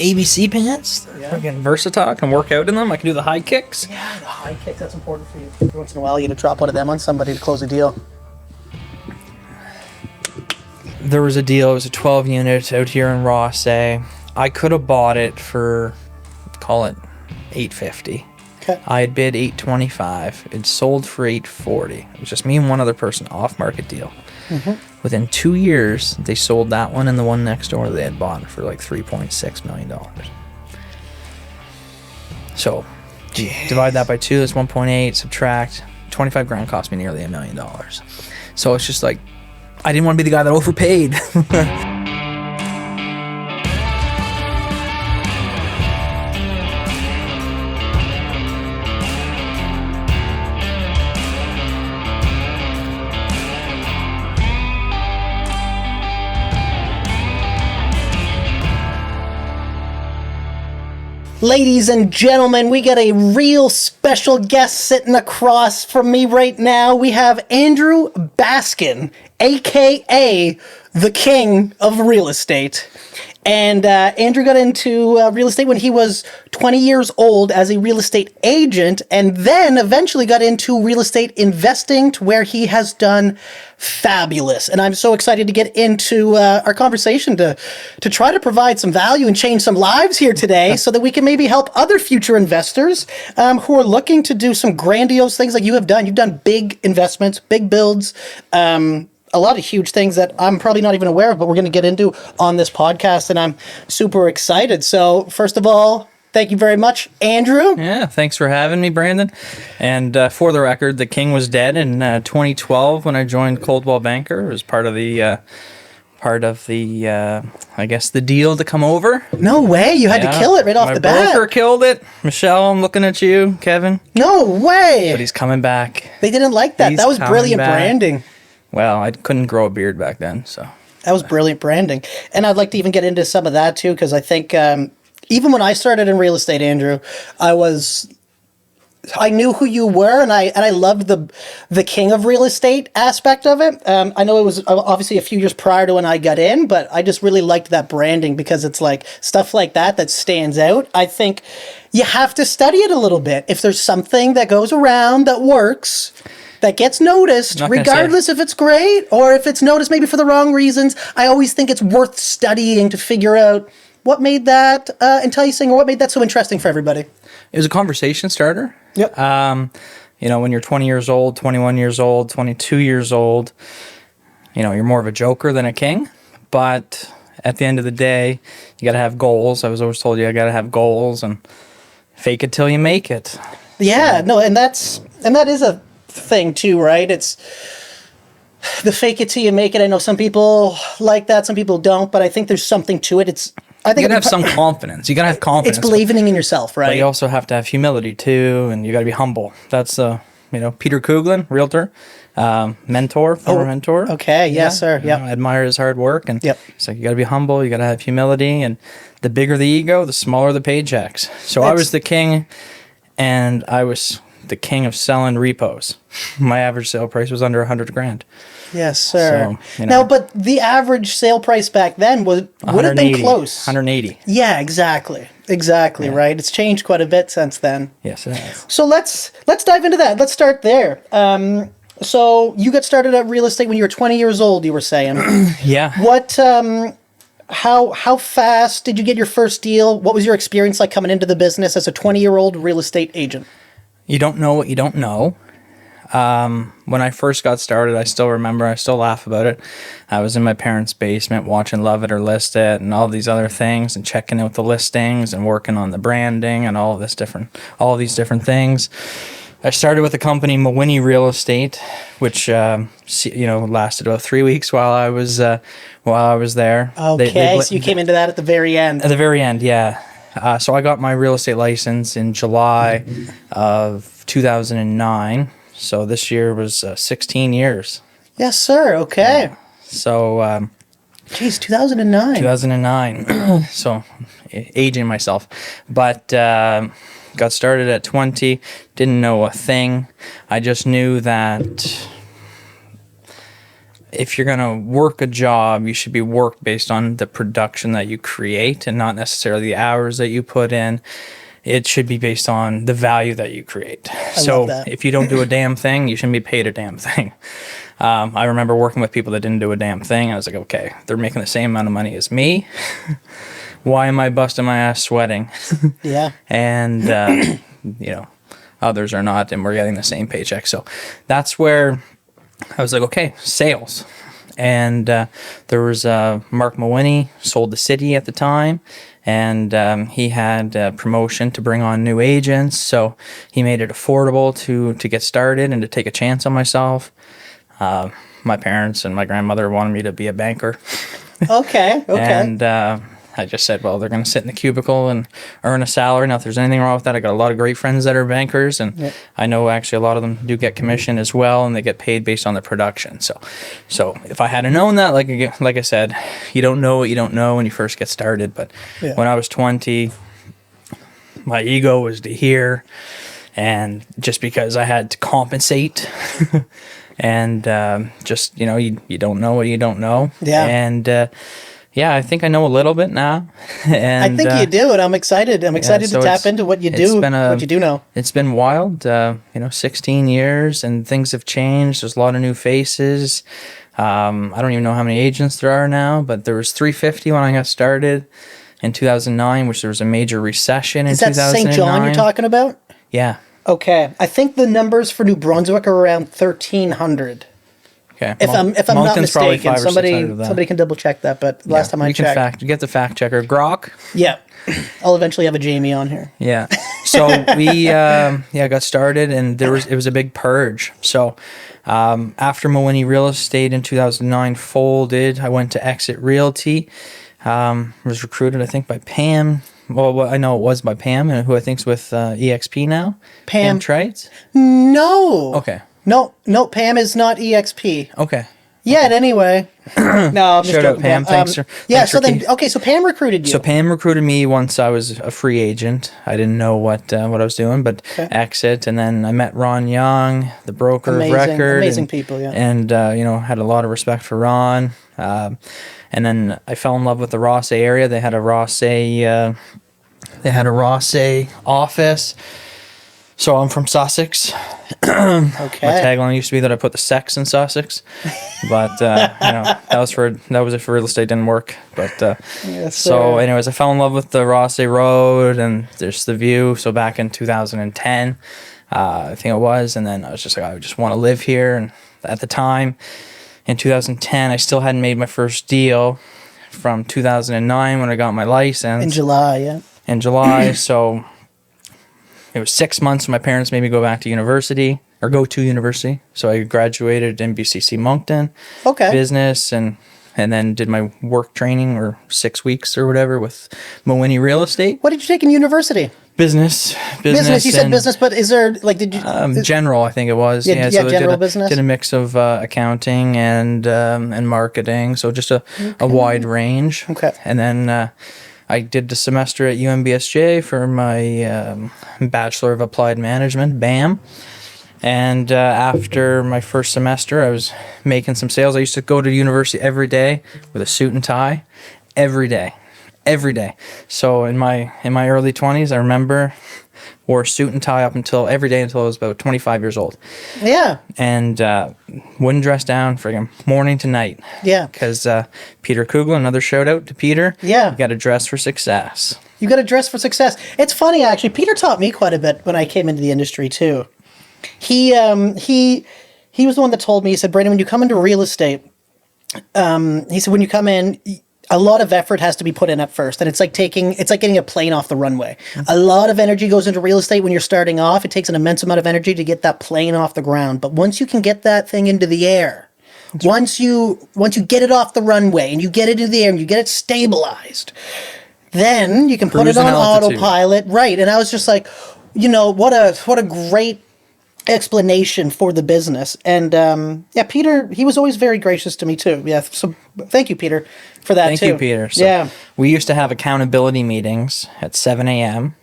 ABC pants. They're freaking versatile. I can work out in them. I can do the high kicks. Yeah, the high kick, that's important for you. Every once in a while, you got to drop one of them on somebody to close a deal. There was a deal. It was a 12 unit out here in Rossay. I could have bought it for, call it $850. Okay. I had bid $825. It sold for $840. It was just me and one other person, off market deal. Within 2 years, they sold that one and the one next door they had bought for like $3.6 million. So, divide that by 2, that's 1.8, subtract. 25 grand cost me nearly $1 million. So it's just like, I didn't want to be the guy that overpaid. Ladies and gentlemen, we got a real special guest sitting across from me right now. We have Andrew Baskin, aka the King of Real Estate. And Andrew got into real estate when he was 20 years old as a real estate agent, and then eventually got into real estate investing, to where he has done fabulous. And I'm so excited to get into our conversation to try to provide some value and change some lives here today, so that we can maybe help other future investors who are looking to do some grandiose things like you have done. You've done big investments, big builds, a lot of huge things that I'm probably not even aware of, but we're going to get into on this podcast, and I'm super excited. So first of all, thank you very much, Andrew. Yeah, thanks for having me, Brandon. And for the record, the King was dead in 2012 when I joined Coldwell Banker. It was part of the I guess the deal to come over. No way, you had to kill it right off the bat. My broker killed it. Michelle, I'm looking at you, Kevin. No way. But he's coming back. They didn't like that. That was brilliant branding. Well, I couldn't grow a beard back then, so. That was brilliant branding. And I'd like to even get into some of that too, because I think even when I started in real estate, Andrew, I knew who you were, and I loved the king of real estate aspect of it. I know it was obviously a few years prior to when I got in, but I just really liked that branding, because it's like stuff like that stands out. I think you have to study it a little bit. If there's something that goes around that works, that gets noticed, regardless if it's great or if it's noticed maybe for the wrong reasons, I always think it's worth studying to figure out what made that enticing, or what made that so interesting for everybody. It was a conversation starter. Yep. When you're 20 years old, 21 years old, 22 years old, you're more of a joker than a king. But at the end of the day, you got to have goals. I was always told you got to have goals, and fake it till you make it. Yeah, no, and that is a thing too, right? It's the fake it till you make it. I know some people like that, some people don't, but I think there's something to it. I think you gotta have some confidence. You gotta have confidence. It's believing in yourself, right? But you also have to have humility too, and you gotta be humble. That's Peter Kuglin, realtor, former mentor. Okay, yes, sir. Yeah, I admire his hard work, and so you gotta be humble. You gotta have humility, and the bigger the ego, the smaller the paychecks. So I was the king, and I was the king of selling repos. My average sale price was under $100,000. Yes, sir. So, now, but the average sale price back then would have been close. 180. Yeah, exactly. Exactly, yeah. Right. It's changed quite a bit since then. Yes, it has. So let's dive into that. Let's start there. So you got started at real estate when you were 20 years old, you were saying. Yeah. What how fast did you get your first deal? What was your experience like coming into the business as a 20-year-old real estate agent? You don't know what you don't know. When I first got started, I still remember, I still laugh about it. I was in my parents' basement watching Love It or List It and all these other things, and checking out the listings and working on the branding and all these different things. I started with a company, Mawiney Real Estate, which lasted about 3 weeks while I was there. Okay, so you came into that at the very end. At the very end, yeah. So I got my real estate license in July of 2009. So this year was 16 years. Yes, sir. Okay. Yeah. So... Geez, 2009. 2009. So, aging myself. But got started at 20. Didn't know a thing. I just knew that if you're going to work a job, you should be worked based on the production that you create and not necessarily the hours that you put in. It should be based on the value that you create. love that. If you don't do a damn thing, you shouldn't be paid a damn thing. I remember working with people that didn't do a damn thing. I was like, okay, they're making the same amount of money as me. Why am I busting my ass sweating? Yeah. And, others are not, and we're getting the same paycheck. So that's where I was like, okay, sales. And there was Mark Mawhinney, sold the city at the time, and he had a promotion to bring on new agents. So he made it affordable to get started and to take a chance on myself. My parents and my grandmother wanted me to be a banker. Okay. And I just said, well, they're going to sit in the cubicle and earn a salary. Now, if there's anything wrong with that, I got a lot of great friends that are bankers, and I know actually a lot of them do get commission as well, and they get paid based on the production. So if I had known that, like I said, you don't know what you don't know when you first get started. But when I was 20, my ego was to here, and just because I had to compensate, and you don't know what you don't know. Yeah. And I think I know a little bit now. And I think you do, and I'm excited. I'm excited to tap into what you do. What you do know. It's been wild. 16 years, and things have changed. There's a lot of new faces. I don't even know how many agents there are now, but there was 350 when I got started in 2009, which there was a major recession in 2009. Is that St. John you're talking about? Yeah. Okay, I think the numbers for New Brunswick are around 1,300. Okay. If I'm not mistaken, somebody can double check that. But last time I checked, get the fact checker, Grok. Yeah, I'll eventually have a Jamie on here. Yeah. So we got started, and it was a big purge. So after Mawhinney Real Estate in 2009 folded, I went to Exit Realty. Was recruited, I think, by Pam. Well, I know it was by Pam, who I think's with EXP now. Pam Trites? No. Okay. No, Pam is not EXP. Okay. Yet, anyway. No, I'm just Shout out joking. Pam. Thanks for so Pam recruited you. So Pam recruited me once I was a free agent. I didn't know what I was doing, but Exit, and then I met Ron Young, the broker of record. Amazing people, yeah. And had a lot of respect for Ron. And then I fell in love with the Ross area. They had a Ross office. So I'm from Sussex. Okay. My tagline used to be that I put the sex in Sussex, but that was it for real estate. Didn't work. But anyways, I fell in love with the Ross Road and just the view. So back in 2010, I think it was, and then I was just like, I just want to live here. And at the time, in 2010, I still hadn't made my first deal from 2009 when I got my license. In July, yeah. In July, so it was 6 months when my parents made me go back to university, or go to university. So I graduated in BCC Moncton. Okay. Business, and then did my work training, or 6 weeks or whatever, with Mawhinney Real Estate. What did you take in university? Business. You said business, but is there, like, did you... general, I think it was. So general business? Did a mix of accounting and marketing, so just a wide range. Okay. And then I did the semester at UMBSJ for my Bachelor of Applied Management, BAM. And after my first semester, I was making some sales. I used to go to university every day with a suit and tie, every day. So in my early 20s, I remember wore a suit and tie every day until I was about 25 years old. Yeah. And wouldn't dress down friggin' morning to night. Yeah. Because Peter Kugler, another shout out to Peter. Yeah. You got to dress for success. You got to dress for success. It's funny, actually. Peter taught me quite a bit when I came into the industry too. He was the one that told me. He said, Brandon, when you come into real estate, he said, when you come in, a lot of effort has to be put in at first. And it's like getting a plane off the runway. A lot of energy goes into real estate when you're starting off. It takes an immense amount of energy to get that plane off the ground. But once you can get that thing into the air, once you get it off the runway and you get it into the air and you get it stabilized, then you can put it on autopilot. Right. And I was just like, what a great explanation for the business. And Peter, he was always very gracious to me too. Yeah, so thank you, Peter, for that. Thank you, Peter. So we used to have accountability meetings at 7 a.m.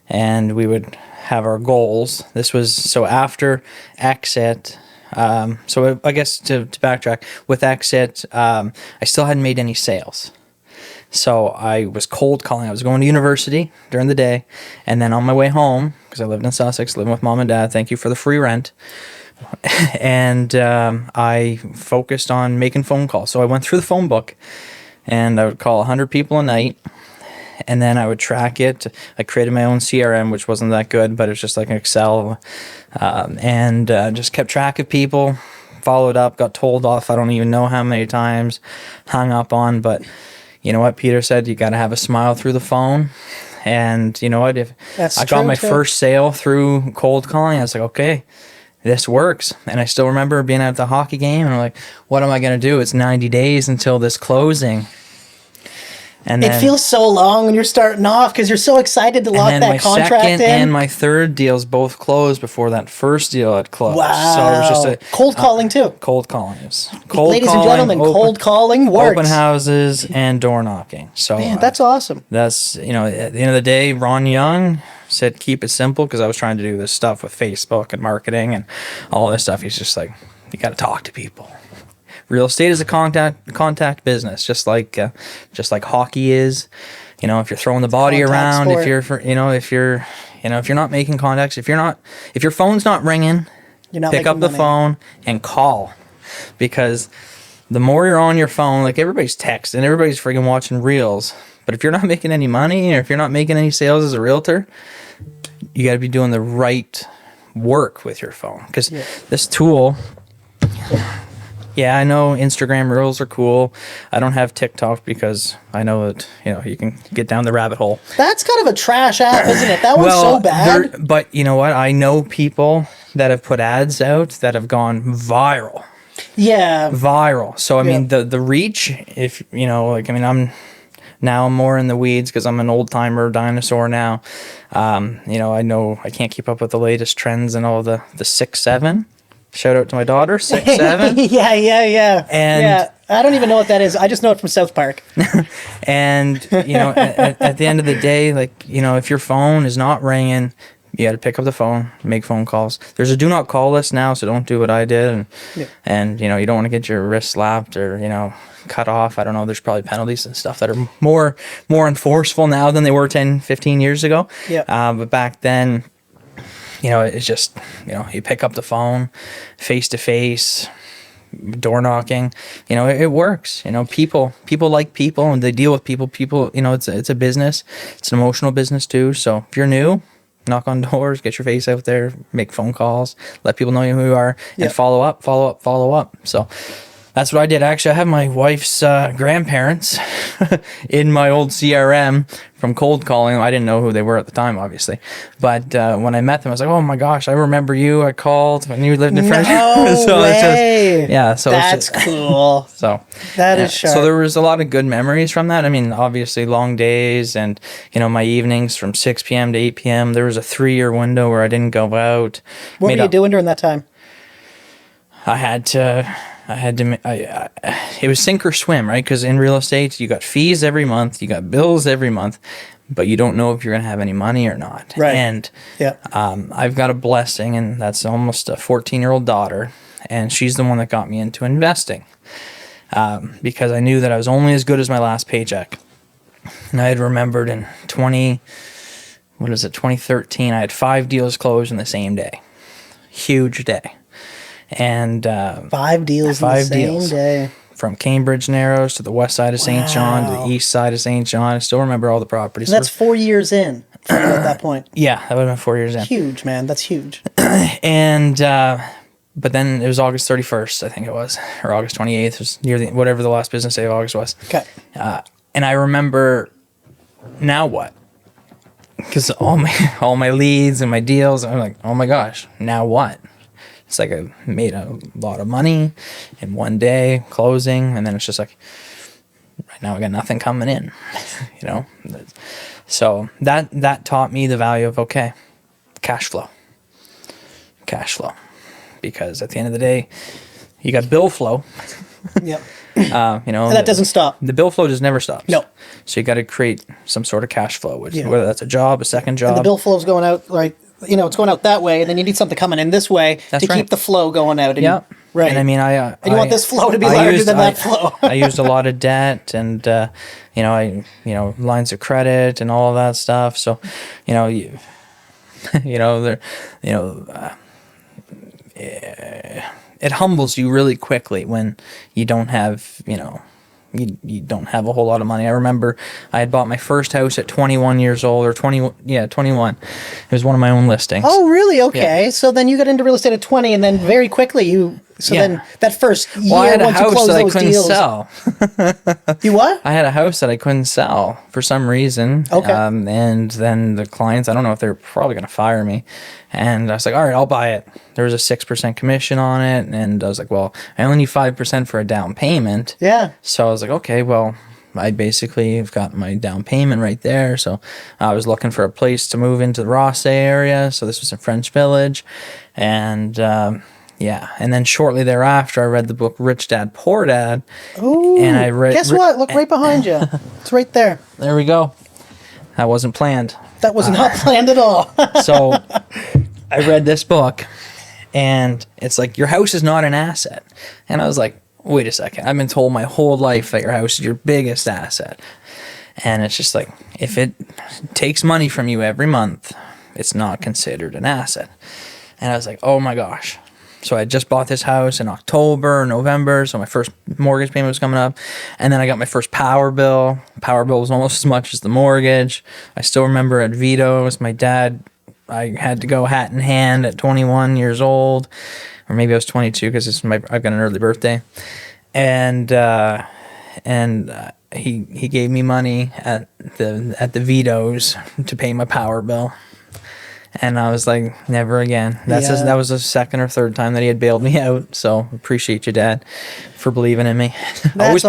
and we would have our goals. This was so after Exit. So I guess to backtrack, with Exit, I still hadn't made any sales. So I was cold calling. I was going to university during the day, and then on my way home, because I lived in Sussex, living with mom and dad, thank you for the free rent, and I focused on making phone calls. So I went through the phone book, and I would call 100 people a night, and then I would track it. I created my own CRM, which wasn't that good, but it's just like an Excel, and just kept track of people, followed up, got told off I don't even know how many times, hung up on, but you know what Peter said, you got to have a smile through the phone. And you know what, if That's I got true, my too. first sale through cold calling, I was like, okay, this works. And I still remember being at the hockey game and I'm like, what am I going to do? It's 90 days until this closing. And It feels so long when you're starting off because you're so excited to lock and then that my contract second in. and my third deals both closed before that first deal had closed. Wow. So it was just a cold calling too. cold calling. Is cold Ladies calling, and gentlemen, cold calling works. open houses and door knocking. So Man, that's awesome. that's, you know, at the end of the day, Ron Young said keep it simple, because I was trying to do this stuff with Facebook and marketing and all this stuff. He's just like, you got to talk to people. Real estate is a contact business, just like hockey is. You know, if you're throwing the body Contact around, sport. if you're not making contacts, if your phone's not ringing, You're not pick up making the money. phone and call, because the more you're on your phone, like everybody's texting, everybody's freaking watching reels. But if you're not making any money, or if you're not making any sales as a realtor, you got to be doing the right work with your phone, because this tool. Yeah, I know Instagram Reels are cool. I don't have TikTok because I know that, you know, you can get down the rabbit hole. That's kind of a trash app, isn't it? That one's so bad. But you know what? I know people that have put ads out that have gone viral. Yeah. Viral. So I Yeah. mean, the reach. If you know, like, I mean, I'm more in the weeds because I'm an old timer dinosaur now. You know I can't keep up with the latest trends and all the 6'7". Shout out to my daughter, 6'7". Yeah. And- yeah. I don't even know what that is. I just know it from South Park. And you know, at the end of the day, like, you know, if your phone is not ringing, you got to pick up the phone, make phone calls. There's a do not call list now, so don't do what I did. And you know, you don't want to get your wrist slapped or, you know, cut off. I don't know. There's probably penalties and stuff that are more enforceable now than they were 10, 15 years ago. Yeah. But back then, you know, it's just, you know, you pick up the phone, face to face, door knocking. You know, it works. You know, people like people, and they deal with people. People, you know, it's a business. It's an emotional business too. So if you're new, knock on doors, get your face out there, make phone calls, let people know who you are, Yeah. and follow up. So that's what I did. Actually, I have my wife's grandparents in my old CRM from cold calling. I didn't know who they were at the time, obviously. But when I met them, I was like, oh my gosh, I remember you. I called when you lived in French. No So way. it's just, yeah. So That's it's just, cool. so That yeah. is sharp. So there was a lot of good memories from that. I mean, obviously long days, and you know, my evenings from 6 p.m. to 8 p.m. There was a 3-year window where I didn't go out. What Made were you up- doing during that time? I had to. It was sink or swim, right? Because in real estate, you got fees every month, you got bills every month, but you don't know if you're going to have any money or not. Right. And Yeah. I've got a blessing, and that's almost a 14-year-old daughter, and she's the one that got me into investing, because I knew that I was only as good as my last paycheck. And I had remembered in 2013, I had 5 deals closed in the same day. Huge day. And 5 deals in the 5 same deals. day. From Cambridge Narrows to the west side of St. John to Wow. the east side of St. John. I still remember all the properties. And that's 4 years in for you at that point. Yeah, that would have been 4 years in. Huge, man. That's huge. And but then it was August 31st, I think it was, or August 28th. It was near whatever the last business day of August was. Okay. And I remember, now what? Because all my leads and my deals, I'm like, oh my gosh, now what? It's like I made a lot of money in one day, closing, and then it's just like, right now I got nothing coming in, you know? So that taught me the value of, okay, cash flow. Because at the end of the day, you got bill flow, Yep. you know. And that doesn't stop. The bill flow just never stops. No. So you got to create some sort of cash flow, which Yeah. whether that's a job, a second job. And the bill flow's going out like it's going out that way, and then you need something coming in this way to right. keep the flow going out. And Yep. Right. And I mean, and you want this flow to be larger than that flow. I used a lot of debt, and lines of credit and all of that stuff. So, it humbles you really quickly when you don't have, you don't have a whole lot of money. I remember I had bought my first house at 21 years old, or 21. It was one of my own listings. Oh, really? Okay. Yeah. So then you got into real estate at 20, and then very quickly then that first year, I had a once you house closed that I those couldn't deals, sell. You what? I had a house that I couldn't sell for some reason. Okay. And then the clients, I don't know if they're probably going to fire me. And I was like, all right, I'll buy it. There was a 6% commission on it. And I was like, well, I only need 5% for a down payment. Yeah. So I was like, okay, well, I basically have got my down payment right there. So I was looking for a place to move into the Ross area. So this was in French Village. And and then shortly thereafter, I read the book Rich Dad, Poor Dad. Ooh, and I read. Guess what? Look right behind you. It's right there. There we go. That wasn't planned. That was not planned at all. So I read this book, and it's like, your house is not an asset. And I was like, wait a second. I've been told my whole life that your house is your biggest asset. And it's just like, if it takes money from you every month, it's not considered an asset. And I was like, oh my gosh. So I just bought this house in October, November, so my first mortgage payment was coming up. And then I got my first power bill. Power bill was almost as much as the mortgage. I still remember at Vito's, my dad, I had to go hat in hand at 21 years old. Or maybe I was 22 because I've got an early birthday. And he gave me money at the Vito's to pay my power bill. And I was like, never again. That was the second or third time that he had bailed me out. So appreciate you, Dad, for believing in me. Always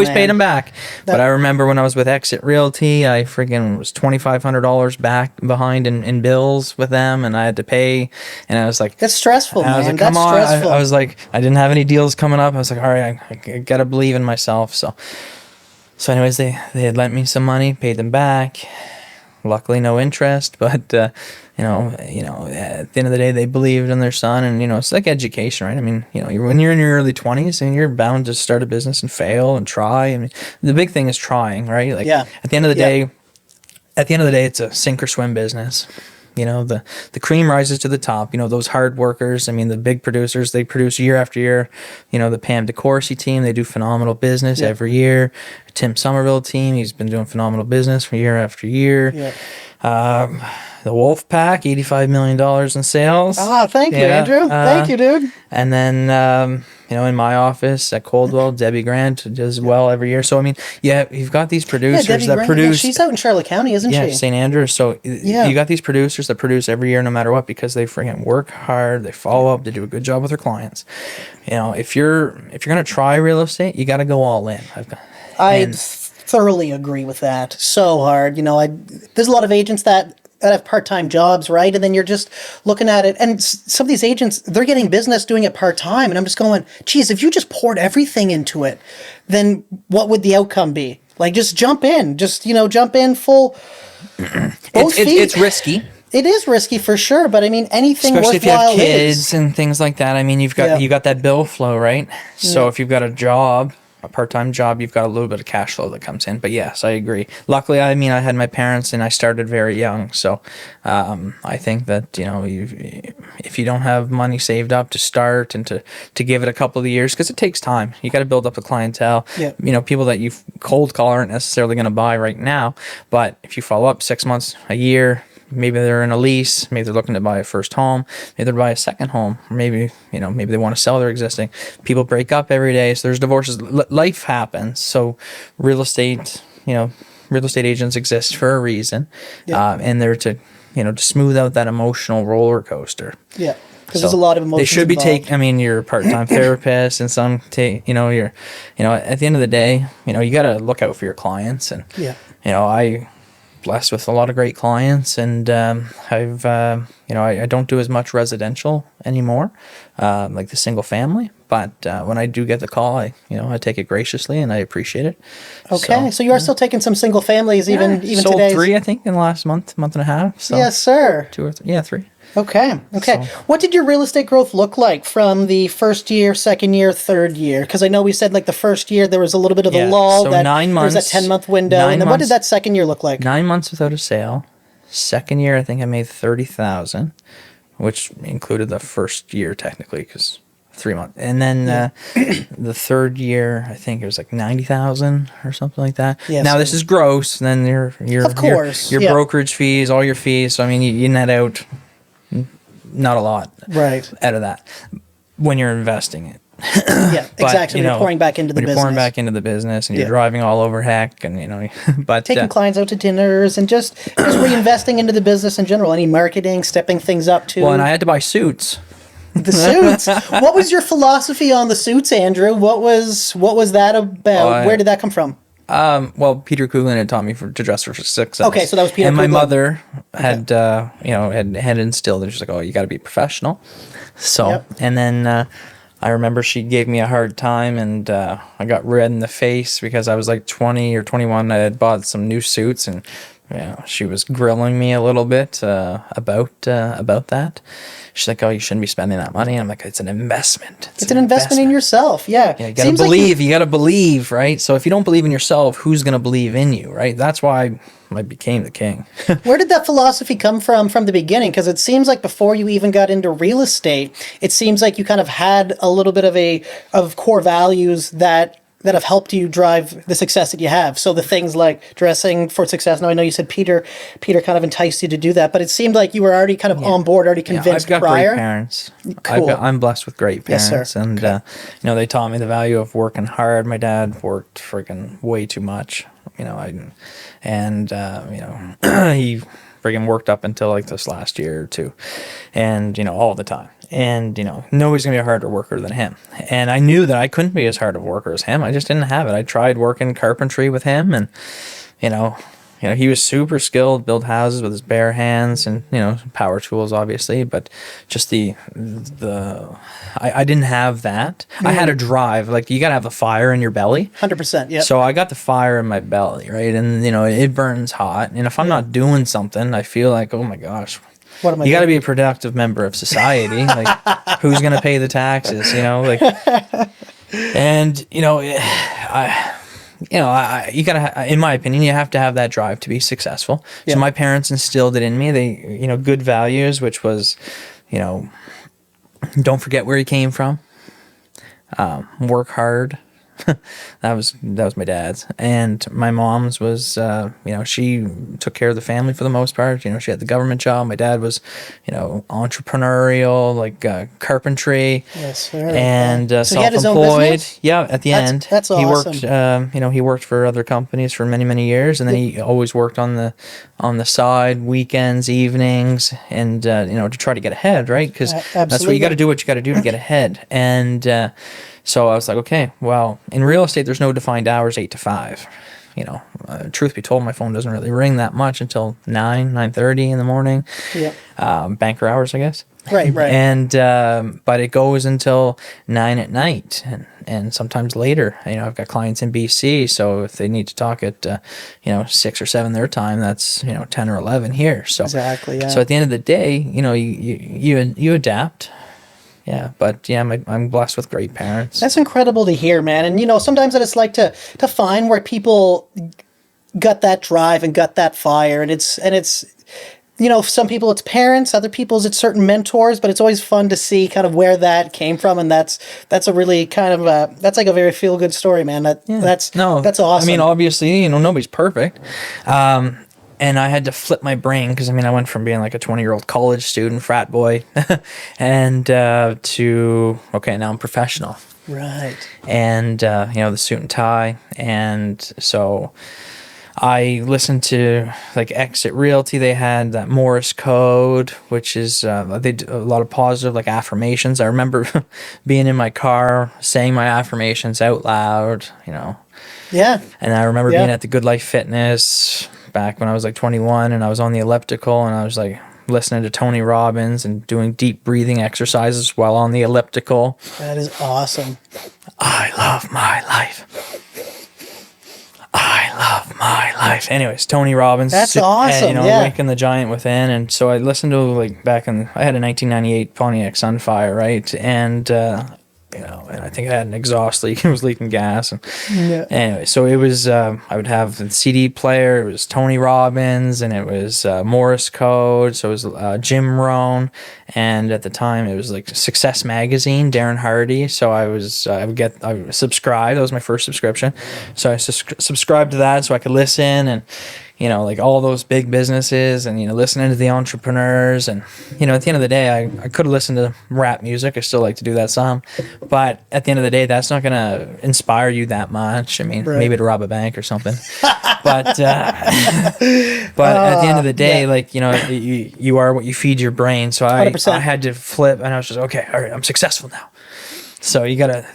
paid him back. But I remember when I was with Exit Realty, I freaking was $2,500 back behind in bills with them, and I had to pay. And I was like, that's stressful, man. I was like, come on. I was like, I didn't have any deals coming up. I was like, all right, I gotta believe in myself. So anyways, they had lent me some money, paid them back. Luckily, no interest, but at the end of the day, they believed in their son, and it's like education, right? I mean, when you're in your early 20s, and you're bound to start a business and fail and try. I mean, the big thing is trying, right? Like, at the end of the day, it's a sink or swim business. The cream rises to the top. Those hard workers. I mean, the big producers, they produce year after year. The Pam DeCourcy team, they do phenomenal business every year. Tim Somerville team, he's been doing phenomenal business for year after year. The Wolf Pack, $85 million in sales. Thank you, Andrew. Thank you, dude. And then, in my office at Coldwell, Debbie Grant does well every year. So, I mean, you've got these producers that produce. She's out in Charlotte County, isn't she? Yeah, St. Andrews. So, you got these producers that produce every year no matter what, because they freaking work hard, they follow up, they do a good job with their clients. If you're going to try real estate, you got to go all in. I thoroughly agree with that. So hard. There's a lot of agents that have part-time jobs, right? And then you're just looking at it. And some of these agents, they're getting business doing it part-time. And I'm just going, geez, if you just poured everything into it, then what would the outcome be? Like, just jump in. Just, jump in full. It's risky. It is risky for sure, but I mean, anything especially worthwhile if you have kids and things like that. I mean, you got that bill flow, right? So if you've got a part-time job, you've got a little bit of cash flow that comes in. But yes, I agree. Luckily, I mean, I had my parents and I started very young. So I think that, if you don't have money saved up to start and to give it a couple of years, because it takes time. You got to build up the clientele. People that you cold call aren't necessarily going to buy right now. But if you follow up 6 months, a year, maybe they're in a lease, maybe they're looking to buy a first home, maybe they're buy a second home, or maybe they want to sell their existing. People break up every day, so there's divorces. Life happens. So real estate agents exist for a reason, and they're to smooth out that emotional roller coaster. Yeah. Because there's a lot of emotions. They should be involved. you're a part-time therapist, and some you're at the end of the day, you got to look out for your clients, and I blessed with a lot of great clients, and I don't do as much residential anymore, like the single family, but when I do get the call, I take it graciously and I appreciate it. Okay, so you are still taking some single families even sold today. 3, I think, in the last month and a half. So yes, sir. 2 or 3. Yeah, 3. Okay. So- What did your real estate growth look like from the first year, second year, third year? Because I know we said like the first year there was a little bit of a Yeah, lull. so That 9 there was that months- 10-month window, 9 and then what did months- that second year look like? 9 months without a sale. Second year, I think I made 30,000, which included the first year technically, because 3 months. And then the third year, I think it was like 90,000 or something like that. Yes. Now this is gross. Then your Of course, your yeah. brokerage fees, all your fees. So I mean, you net out not a lot Right. out of that when you're investing it. Yeah, But, exactly. you When know, you're pouring back into the when you're business. pouring back into the business, and you're Yeah. driving all over heck, and but Taking clients out to dinners and just reinvesting into the business in general. Any marketing, stepping things up to well, and I had to buy suits. the suits. What was your philosophy on the suits, Andrew? What was that about? Where did that come from? Well, Peter Coogan had taught me to dress for success. Okay, so that was Peter And my Coogan. mother had, had instilled, and she's like, "Oh, you got to be professional." So, Yep. and then I remember she gave me a hard time, and I got red in the face because I was like 20 or 21. I had bought some new suits, and she was grilling me a little bit about that. She's like, "Oh, you shouldn't be spending that money." And I'm like, "It's an investment. It's an investment in yourself. Yeah. Yeah, you gotta believe. You gotta believe, right? So if you don't believe in yourself, who's gonna believe in you, right? That's why I became the king. Where did that philosophy come from the beginning? Because it seems like before you even got into real estate, it seems like you kind of had a little bit of core values that have helped you drive the success that you have. So the things like dressing for success. Now I know you said Peter kind of enticed you to do that, but it seemed like you were already kind of on board, already convinced I've got prior. great parents. Cool. I'm blessed with great Yes, parents, sir. and they taught me the value of working hard. My dad worked freaking way too much, he friggin' worked up until like this last year or two, and all the time. And nobody's gonna be a harder worker than him. And I knew that I couldn't be as hard of a worker as him. I just didn't have it. I tried working carpentry with him, and he was super skilled, build houses with his bare hands, and power tools obviously. But just I didn't have that. I had a drive. Like, you gotta have the fire in your belly. 100%. Yeah. So I got the fire in my belly, right? And it burns hot. And if I'm not doing something, I feel like, oh my gosh, What am I you got to doing? be a productive member of society. Like, who's gonna pay the taxes? And you gotta, in my opinion, you have to have that drive to be successful. Yeah. So my parents instilled it in me. They, good values, which was, don't forget where you came from. Work hard. That was my dad's, and my mom's was she took care of the family for the most part. She had the government job. My dad was entrepreneurial, like carpentry. Yes, sir. And So he had his own self-employed. business? Yeah, at the end, that's he awesome. worked. He worked for other companies for many, many years, and then he always worked on the side, weekends, evenings, and to try to get ahead, right? Because that's what absolutely. you got to do. What you got to do to get ahead, and. So I was like, okay, well, in real estate, there's no defined hours, 8 to 5. Truth be told, my phone doesn't really ring that much until 9:30 in the morning. Yeah. Banker hours, I guess. Right. And but it goes until 9 at night, and sometimes later. I've got clients in BC, so if they need to talk at 6 or 7 their time, that's 10 or 11 here. So Exactly, yeah. So at the end of the day, you adapt. Yeah, but I'm blessed with great parents. That's incredible to hear, man. And sometimes it's like to find where people got that drive and got that fire, and it's some people it's parents, other people's it's certain mentors, but it's always fun to see kind of where that came from, and that's a really kind of that's like a very feel good story, man. That's awesome. I mean, obviously, nobody's perfect. And I had to flip my brain because, I went from being like a 20-year-old college student, frat boy, and to, okay, now I'm professional. Right. And, the suit and tie. And so I listened to, like, Exit Realty. They had that Morse code, which is, they did a lot of positive, like, affirmations. I remember being in my car, saying my affirmations out loud, Yeah. And I remember being at the Good Life Fitness back when I was like 21, and I was on the elliptical, and I was like listening to Tony Robbins and doing deep breathing exercises while on the elliptical. That is awesome. I love my life. I love my life. Anyways, Tony Robbins. That's awesome, You know, yeah. Awaken the Giant Within. And so I listened to, like, I had a 1998 Pontiac Sunfire, right? And, you know, and I think I had an exhaust leak. It was leaking gas. And anyway, so it was, I would have the CD player. It was Tony Robbins, and it was Morse Code. So it was Jim Rohn. And at the time, it was like Success Magazine, Darren Hardy. So I would subscribe. That was my first subscription. So I subscribed to that so I could listen, and, you know, like all those big businesses, and, you know, listening to the entrepreneurs. And, you know, at the end of the day, I could have listened to rap music. I still like to do that some. But at the end of the day, that's not going to inspire you that much. I mean, maybe to rob a bank or something. But at the end of the day, like, you know, you are what you feed your brain. So I 100%. I had to flip, and I was just, okay, all right, I'm successful now. So you got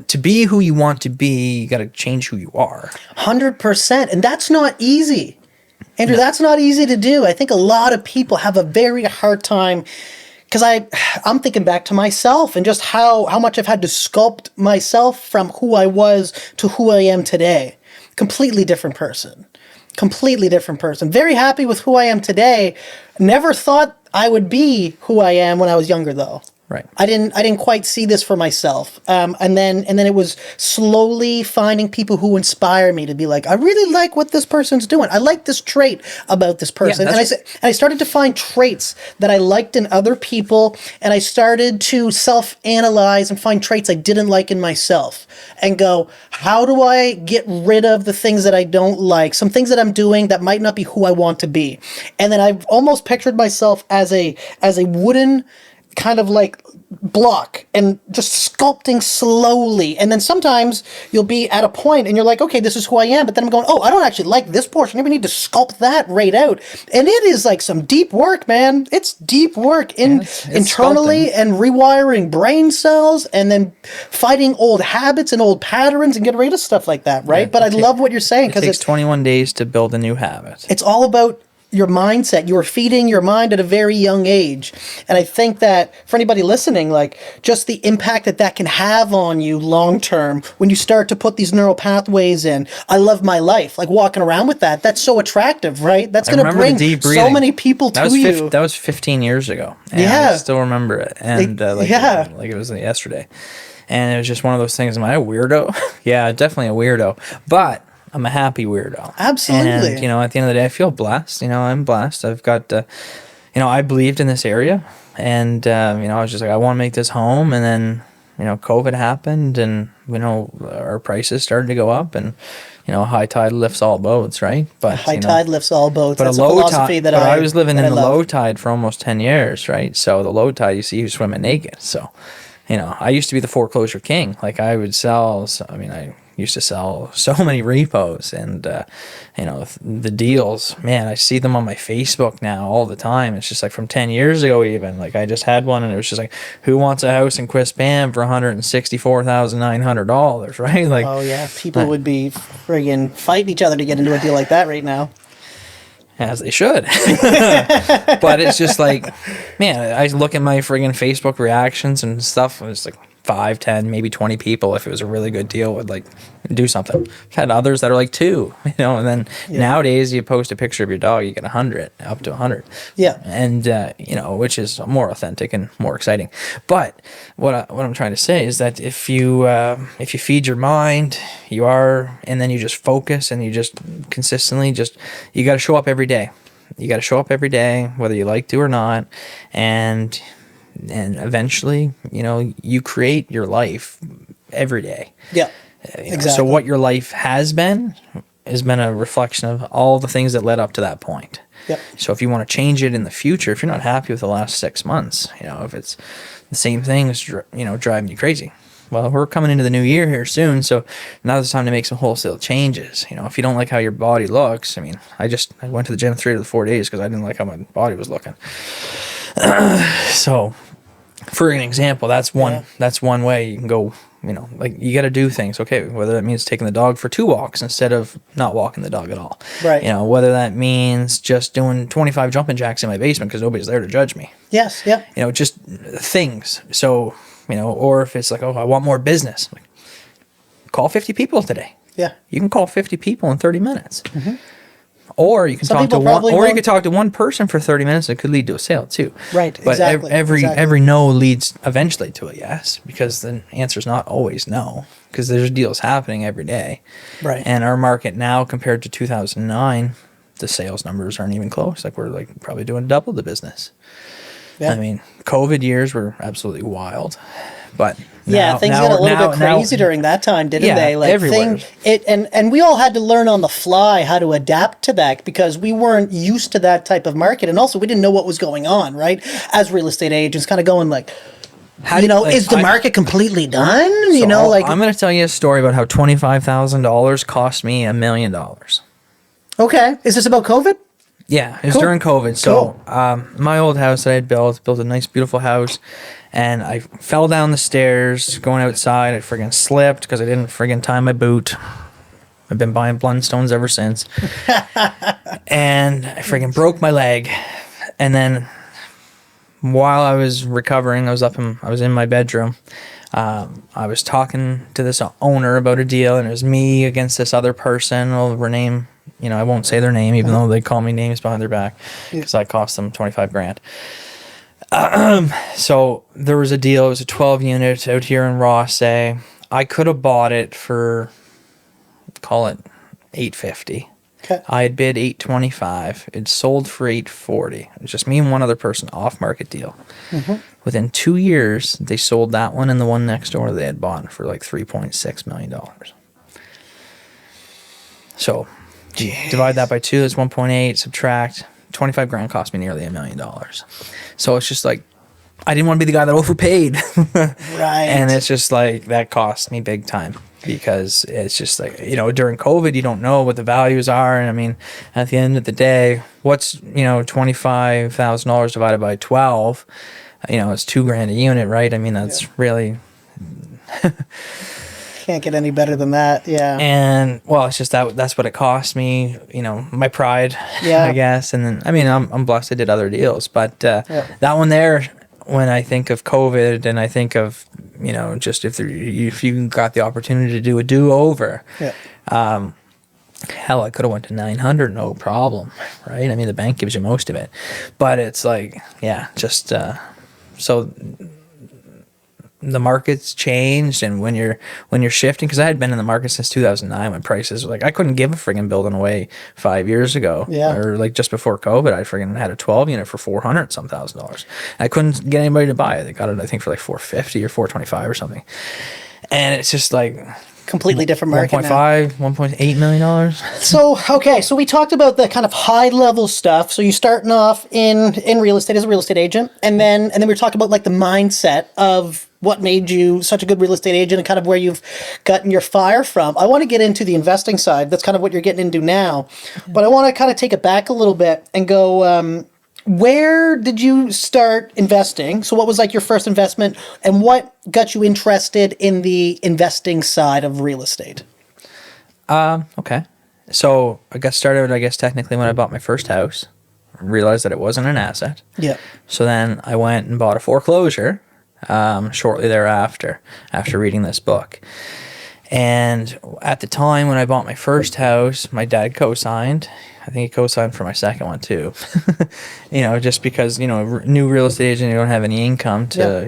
to be who you want to be, you got to change who you are. 100%. And that's not easy. Andrew, that's not easy to do. I think a lot of people have a very hard time, because I'm thinking back to myself and just how much I've had to sculpt myself from who I was to who I am today. Completely different person. Completely different person. Very happy with who I am today. Never thought I would be who I am when I was younger, though. Right. I didn't quite see this for myself. And then it was slowly finding people who inspire me to be like, I really like what this person's doing. I like this trait about this person. Yeah, and I started to find traits that I liked in other people, and I started to self-analyze and find traits I didn't like in myself and go, how do I get rid of the things that I don't like? Some things that I'm doing that might not be who I want to be. And then I've almost pictured myself as a wooden kind of like block and just sculpting slowly. And then sometimes you'll be at a point and you're like, okay, this is who I am. But then I'm going, oh, I don't actually like this portion. I even need to sculpt that right out. And it is like some deep work, man. It's deep work it's internally sculpting. and rewiring brain cells and then fighting old habits and old patterns and getting rid of stuff like that, right? Yeah, but I love what you're saying, It because takes 21 days to build a new habit. it's all about your mindset. You are feeding your mind at a very young age. And I think that for anybody listening, like, just the impact that can have on you long term when you start to put these neural pathways in. I love my life. Like, walking around with that, that's so attractive, right? That's going to bring so many people to you. That was 15 years ago. And Yeah. I still remember it. And like it was yesterday. And it was just one of those things. Am I a weirdo? Yeah, definitely a weirdo. But I'm a happy weirdo. Absolutely. And, you know, at the end of the day, I feel blessed. You know, I'm blessed. I've got, you know, I believed in this area. And, you know, I was just like, I want to make this home. And then, you know, COVID happened, and, you know, our prices started to go up, and, you know, high tide lifts all boats, right? But High tide lifts all boats. But That's a a low philosophy tide. that But I was living in the love. low tide for almost 10 years, right? So the low tide, you see who's swimming naked. So, you know, I used to be the foreclosure king. Like, I would sell. I used to sell so many repos, and you know, the deals, man, I see them on my Facebook now all the time. It's just like from 10 years ago, even. Like, I just had one, and it was just like, who wants a house in Quispam for $164,900, right? Like, Oh yeah, people would be friggin' fighting each other to get into a deal like that right now. as they should. But it's just like, man, I look at my friggin' Facebook reactions and stuff, and it's like 5, 10, maybe 20 people, if it was a really good deal, would like do something. I've had others that are like 2, you know, and then nowadays you post a picture of your dog, you get 100, up to 100. Yeah. And, you know, which is more authentic and more exciting. But what I'm trying to say is that if you feed your mind, and then you just focus, and you just consistently you got to show up every day. You got to show up every day, whether you like to or not. And eventually, you know, you create your life every day. Yeah, Exactly. So what your life has been a reflection of all the things that led up to that point. Yep. So if you want to change it in the future, if you're not happy with the last 6 months, you know, if it's the same things, you know, driving you crazy. Well, we're coming into the new year here soon, so now's the time to make some wholesale changes. You know, if you don't like how your body looks, I mean, I went to the gym 3 to 4 days because I didn't like how my body was looking. So, for an example, that's one way you can go. You know, like, you got to do things. Okay, whether that means taking the dog for 2 walks instead of not walking the dog at all. Right. You know, whether that means just doing 25 jumping jacks in my basement because nobody's there to judge me. Yes. Yeah. You know, just things. So, you know, or if it's like, oh, I want more business. Like, call 50 people today. Yeah. You can call 50 people in 30 minutes. Or you can Some talk to people one, probably or you won't- could talk to one person for 30 minutes. It could lead to a sale too. Right, But exactly, every exactly. no leads eventually to a yes, because the answer is not always no, because there's deals happening every day. Right. And our market now compared to 2009, the sales numbers aren't even close. Like we're like probably doing double the business. Yeah. I mean, COVID years were absolutely wild, but Yeah, now- things now- got a little now- bit now- crazy during that time, didn't Yeah, they? Like everywhere. and we all had to learn on the fly how to adapt to that because we weren't used to that type of market, and also we didn't know what was going on, right? As real estate agents, kind of going like, How do you- like, is the market completely done? You So know, like I'm going to tell you a story about how $25,000 cost me $1 million. okay, is this about COVID? Yeah, it was Cool. during COVID. So my old house that I had built a nice, beautiful house, and I fell down the stairs going outside. I friggin' slipped because I didn't friggin' tie my boot. I've been buying Blundstones ever since. And I friggin' broke my leg. And then while I was recovering, I was in my bedroom. I was talking to this owner about a deal, and it was me against this other person. Well, her name, I won't say their name, even though they call me names behind their back, because I cost them 25 grand. So there was a deal. It was a 12 unit out here in Rossay. I could have bought it for, call it $850. Okay. I had bid $825. It sold for $840. It was just me and one other person, off market deal. Within 2 years, they sold that one and the one next door they had bought for like $3.6 million. So divide that by 2, that's 1.8, subtract 25 grand cost me nearly $1 million. So it's just like, I didn't want to be the guy that overpaid. Right. And it's just like, that cost me big time, because it's just like, during COVID, you don't know what the values are. And I mean, at the end of the day, what's, $25,000 divided by 12, it's $2,000 a unit, right? I mean, that's really, Can't get any better than that. Yeah. and well, it's just that's what it cost me, my pride, Yeah. I guess. And then, I mean, I'm blessed I did other deals, but that one there, when I think of COVID and I think of, just if you got the opportunity to do a do-over, hell, I could have went to 900, no problem, right? I mean, the bank gives you most of it, but it's like, just so the market's changed, and when you're shifting, because I had been in the market since 2009 when prices were like, I couldn't give a friggin' building away 5 years ago, or like just before COVID, I friggin' had a 12 unit for $400,000. I couldn't get anybody to buy it. They got it, I think, for like $450 or $425 or something, and it's just like Completely different market now. $1.8 million. So, okay, so we talked about the kind of high level stuff. So you're starting off in real estate as a real estate agent, and then we were talking about like the mindset of what made you such a good real estate agent and kind of where you've gotten your fire from. I want to get into the investing side. That's kind of what you're getting into now. But I want to kind of take it back a little bit and go, where did you start investing? So what was like your first investment, and what got you interested in the investing side of real estate? Okay. So I got started, I guess, technically when I bought my first house. Realized that it wasn't an asset. Yeah. So then I went and bought a foreclosure shortly thereafter, after reading this book. And at the time when I bought my first house, my dad co-signed. I think he co-signed for my second one too. Just because, new real estate agent, you don't have any income to,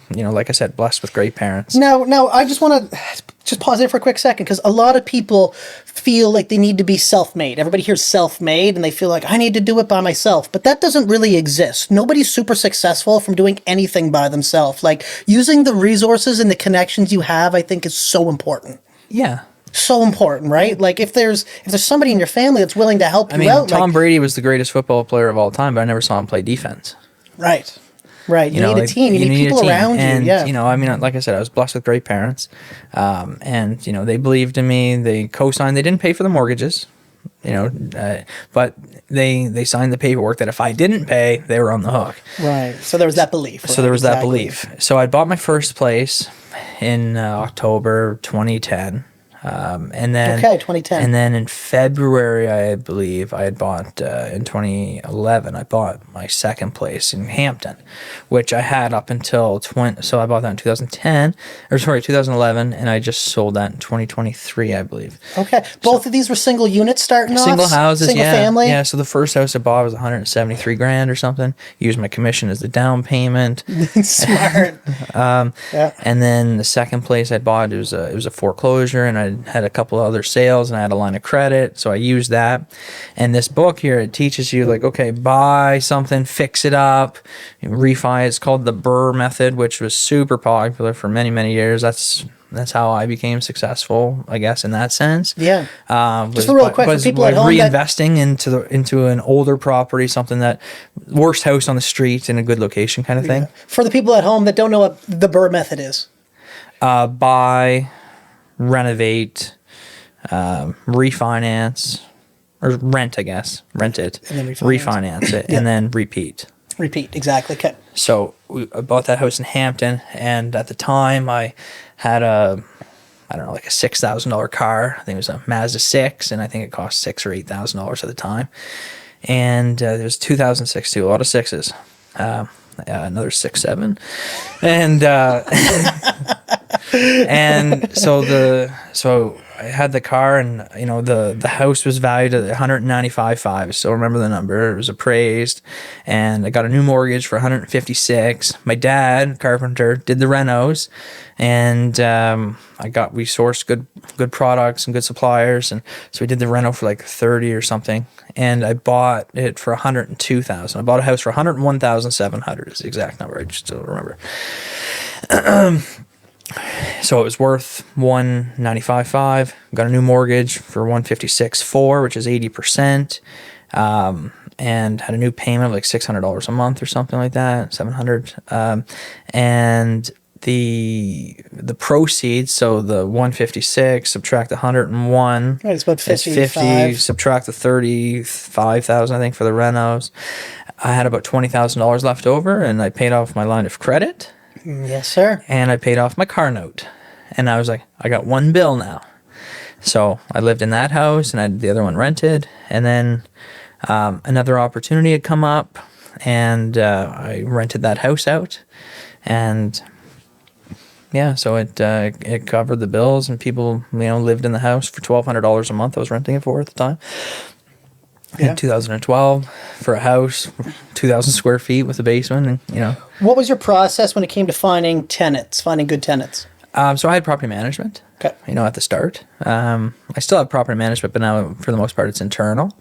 like I said, blessed with great parents. Now, I just want to just pause there for a quick second, because a lot of people feel like they need to be self-made. Everybody hears self-made and they feel like I need to do it by myself, but that doesn't really exist. Nobody's super successful from doing anything by themselves. Like, using the resources and the connections you have, I think, is so important. Yeah. So important, right? Like, if there's somebody in your family that's willing to help you out. Tom Brady was the greatest football player of all time, but I never saw him play defense. Right. You need a team. You need people around you. And, yeah. I mean, like I said, I was blessed with great parents. And, they believed in me. They co-signed. They didn't pay for the mortgages, but they signed the paperwork that if I didn't pay, they were on the hook. Right. So there was that belief. So there was that belief. So I bought my first place in October 2010. And then Okay, 2010. And then in February, I believe I had bought in 2011. I bought my second place in Hampton, which I had up until 20. So I bought that in 2011, and I just sold that in 2023, I believe. Okay. Both of these were single units starting off? Single houses, single yeah. family? Yeah, so the first house I bought was 173 grand or something. Used my commission as the down payment. Smart. Yeah. And then the second place I bought, it was a foreclosure, and I had a couple of other sales, and I had a line of credit, so I used that. And this book here, it teaches you, like, okay, buy something, fix it up, refi. It's called the Burr method, which was super popular for many, many years. That's how I became successful, I guess, in that sense. Yeah. Just real quick, for people at home reinvesting into an older property, something that worst house on the street in a good location, kind of thing. For the people at home that don't know what the Burr method is. Buy, renovate, refinance, or rent, I guess. Rent it, And then refinance it, and then repeat. Repeat, exactly. Okay. So I bought that house in Hampton, and at the time I had like a $6,000 car. I think it was a Mazda 6, and I think it cost $6,000 or $8,000 at the time. And it was 2006 too, a lot of sixes. Another 6, 7, and and so I had the car, and the house was valued at 195.5. I still remember the number. It was appraised, and I got a new mortgage for 156. My dad, carpenter, did the renos, and we sourced good products and good suppliers, and so we did the reno for like 30 or something. And I bought it for 102,000. I bought a house for 101,700 is the exact number. I just still remember. So it was worth 195.5. Got a new mortgage for 156.4, which is 80%. And had a new payment of like $600 a month or something like that, 700. And the proceeds, so the 156 subtract the 101, right, it's about 50, subtract the 35,000, I think, for the renos. I had about $20,000 left over, and I paid off my line of credit. Yes, sir. And I paid off my car note, and I was like, I got one bill now. So I lived in that house, and I had the other one rented, and then another opportunity had come up, and I rented that house out, and yeah, so it covered the bills, and people lived in the house for $1,200 a month. I was renting it for at the time. In 2012 for a house, 2,000 square feet with a basement, and What was your process when it came to finding good tenants? So I had property management. Okay. At the start. I still have property management, but now for the most part it's internal.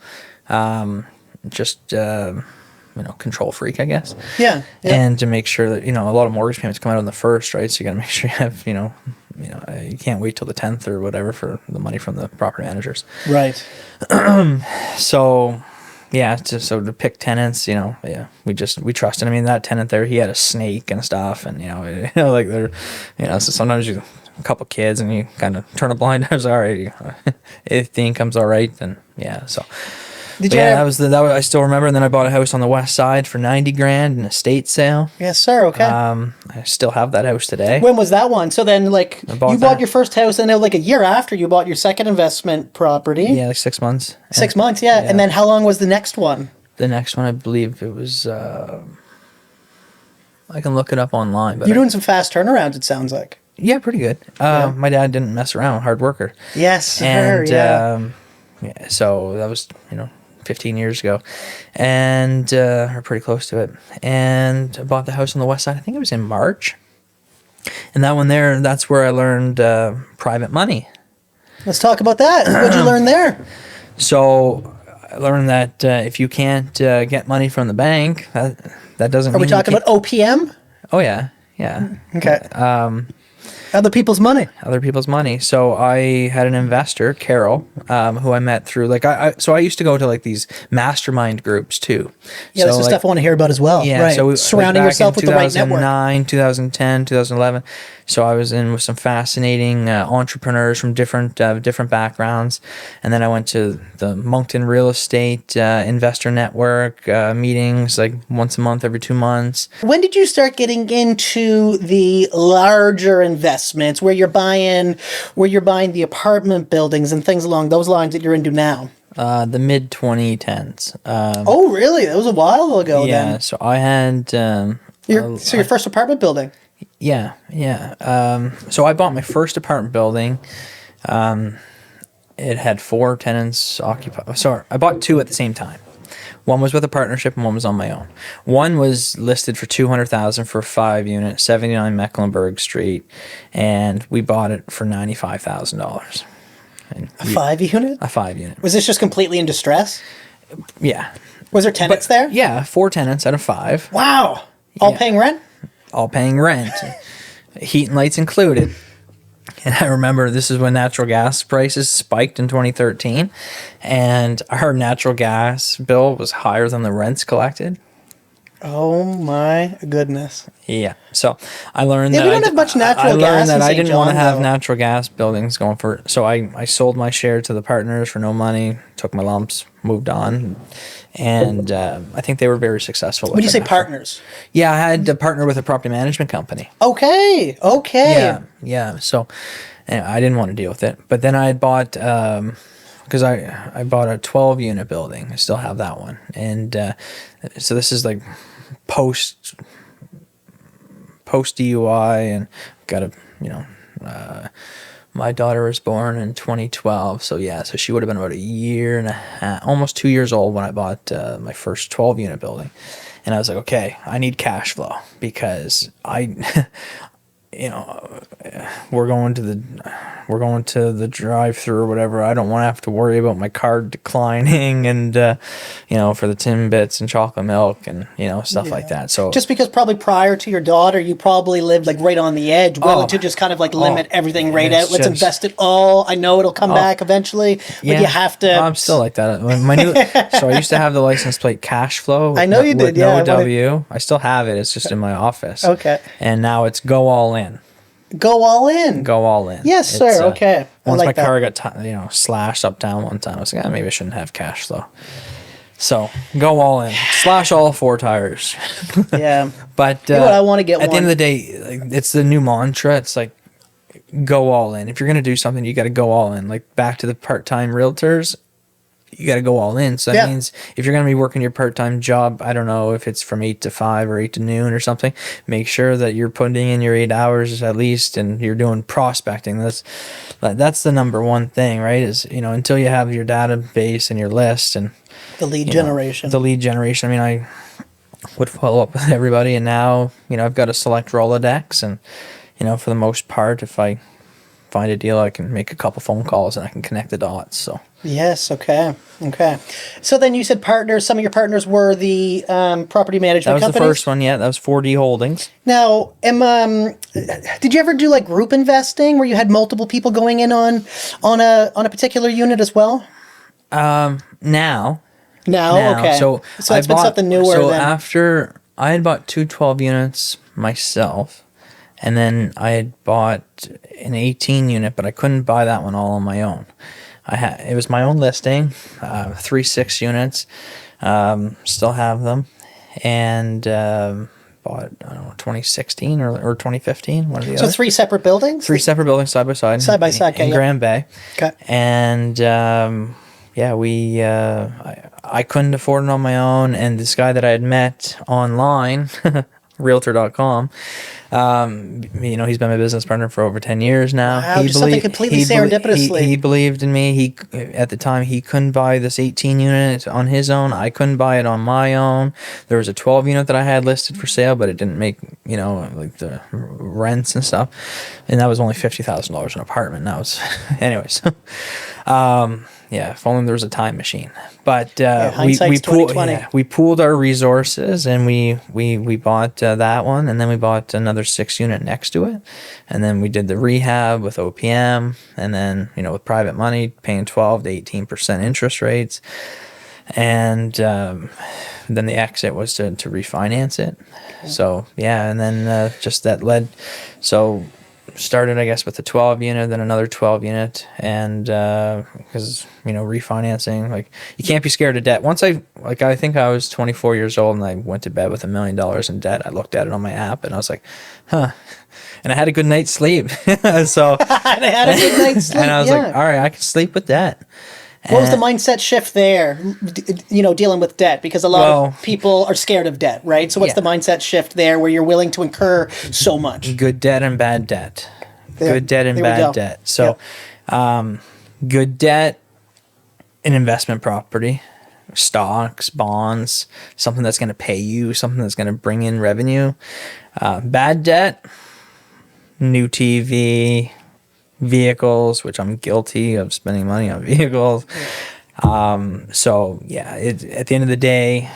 Control freak, I guess. Yeah. And to make sure that, a lot of mortgage payments come out on the first, right? So you got to make sure you have, you can't wait till the 10th or whatever for the money from the property managers. Right. So, yeah, to pick tenants, we trusted. I mean, that tenant there, he had a snake and stuff, and like they're, so sometimes a couple kids and you kind of turn a blind eye. All right, if the income's all right, then yeah. So, that was I still remember. And then I bought a house on the west side for 90 grand in an estate sale. Yes, sir. Okay. I still have that house today. When was that one? So then, you bought your first house, and then like a year after, you bought your second investment property. Yeah, like 6 months. 6 months, yeah. And then how long was the next one? The next one, I believe it was. I can look it up online. But You're doing some fast turnarounds, it sounds like. Yeah, pretty good. My dad didn't mess around, hard worker. Yes, sir. And so that was 15 years ago, and or pretty close to it. And I bought the house on the west side. I think it was in March. And that one there, that's where I learned private money. Let's talk about that. What'd you learn there? So I learned that if you can't get money from the bank, that doesn't. Are we talking about OPM? Oh yeah. Okay. Other people's money. Other people's money. So I had an investor, Carol, who I met through so I used to go to these mastermind groups too. Yeah, that's the stuff I want to hear about as well. Yeah, right. so surrounding yourself with the right network. 2009, 2010, 2011. So I was in with some fascinating entrepreneurs from different backgrounds, and then I went to the Moncton Real Estate Investor Network meetings once a month, every 2 months. When did you start getting into the larger investments, where you're buying the apartment buildings and things along those lines that you're into now? The mid 2010s. Oh, really? That was a while ago. Yeah. Then. So I had. Your first apartment building. Yeah. So I bought my first apartment building. It had 4 tenants occupied. Sorry, I bought 2 at the same time. One was with a partnership and one was on my own. One was listed for $200,000 for a 5-unit, 79 Mecklenburg Street, and we bought it for $95,000. A 5-unit? A 5-unit. Was this just completely in distress? Yeah. Was there tenants there? Yeah, 4 tenants out of 5. Wow. All Yeah. paying rent? All paying rent. Heat and lights included. And I remember this is when natural gas prices spiked in 2013, and our natural gas bill was higher than the rents collected. Oh my goodness. Yeah. So I learned Yeah, that we don't have much natural gas learned that in I St. didn't want to John, have though. natural gas buildings going for. So I sold my share to the partners for no money, took my lumps, moved on, and I think they were very successful. When you say partners? Yeah, I had to partner with a property management company. Okay. Yeah. So I didn't want to deal with it, but then I had bought. Because I bought a 12-unit building. I still have that one. And so this is like post DUI, and got my daughter was born in 2012. So yeah, so she would have been about a year and a half, almost 2 years old when I bought my first 12-unit building. And I was like, okay, I need cash flow because we're going to the drive-through or whatever. I don't want to have to worry about my card declining and for the Timbits and chocolate milk and stuff like that. So just because probably prior to your daughter, you probably lived like right on the edge, willing to just kind of like limit everything right out. Let's invest it all. I know it'll come back eventually, but you have to. I'm still like that. So I used to have the license plate cash flow. I know you did. No W. I still have it. It's just in my office. Okay. And now it's go all in. Go all in. Go all in. Yes, sir. Okay. Once like my that. car got slashed up down one time, I was like, maybe I shouldn't have cash flow. So go all in. Slash all 4 tires. Yeah. But I want to get at the end of the day, like, it's the new mantra. It's like go all in. If you're gonna do something, you got to go all in. Like back to the part-time realtors. You got to go all in. So that means if you're going to be working your part-time job, I don't know if it's from 8 to 5 or 8 to noon or something, make sure that you're putting in your 8 hours at least and you're doing prospecting. That's the number one thing, right? Is, until you have your database and your list and the lead generation. I mean, I would follow up with everybody, and now, I've got a select Rolodex, and, for the most part, if I find a deal, I can make a couple phone calls and I can connect the dots. So yes, okay. So then you said partners. Some of your partners were the property management companies? That was the first one, yeah. That was 4D Holdings. Now, did you ever do like group investing where you had multiple people going in on a particular unit as well? Now. Okay. So it's been something newer. So then. after I had bought 2 12 units myself, and then I had bought an 18 unit, but I couldn't buy that one all on my own. It was my own listing, 3 6 units, still have them, and bought, I don't know, 2016 or 2015, one of the other. So 3 separate buildings? 3 separate buildings side by side. Side by side, in Grand Bay. Okay. And I couldn't afford it on my own, and this guy that I had met online, Realtor.com, he's been my business partner for over 10 years now. Wow, just something completely serendipitously. He believed in me. At the time, he couldn't buy this 18 unit on his own. I couldn't buy it on my own. There was a 12 unit that I had listed for sale, but it didn't make, like the rents and stuff. And that was only $50,000 an apartment. That was, anyways. Yeah, if only there was a time machine. But we pooled our resources, and we bought that one, and then we bought another 6 unit next to it, and then we did the rehab with OPM, and then with private money paying 12 to 18% interest rates, and then the exit was to refinance it. So yeah, and then just that led. So started, I guess, with a 12 unit, then another 12 unit. And because, refinancing, like, you can't be scared of debt. I think I was 24 years old and I went to bed with $1 million in debt. I looked at it on my app and I was like, huh. And I had a good night's sleep. And I had a good night's sleep. And I was like, all right, I can sleep with debt. What was the mindset shift there, dealing with debt? Because a lot of people are scared of debt, right? So what's the mindset shift there where you're willing to incur so much? Good debt and bad debt. Good debt and bad debt. So good debt, an investment property, stocks, bonds, something that's going to pay you, something that's going to bring in revenue. Bad debt, new TV, vehicles, which I'm guilty of spending money on vehicles. So at the end of the day,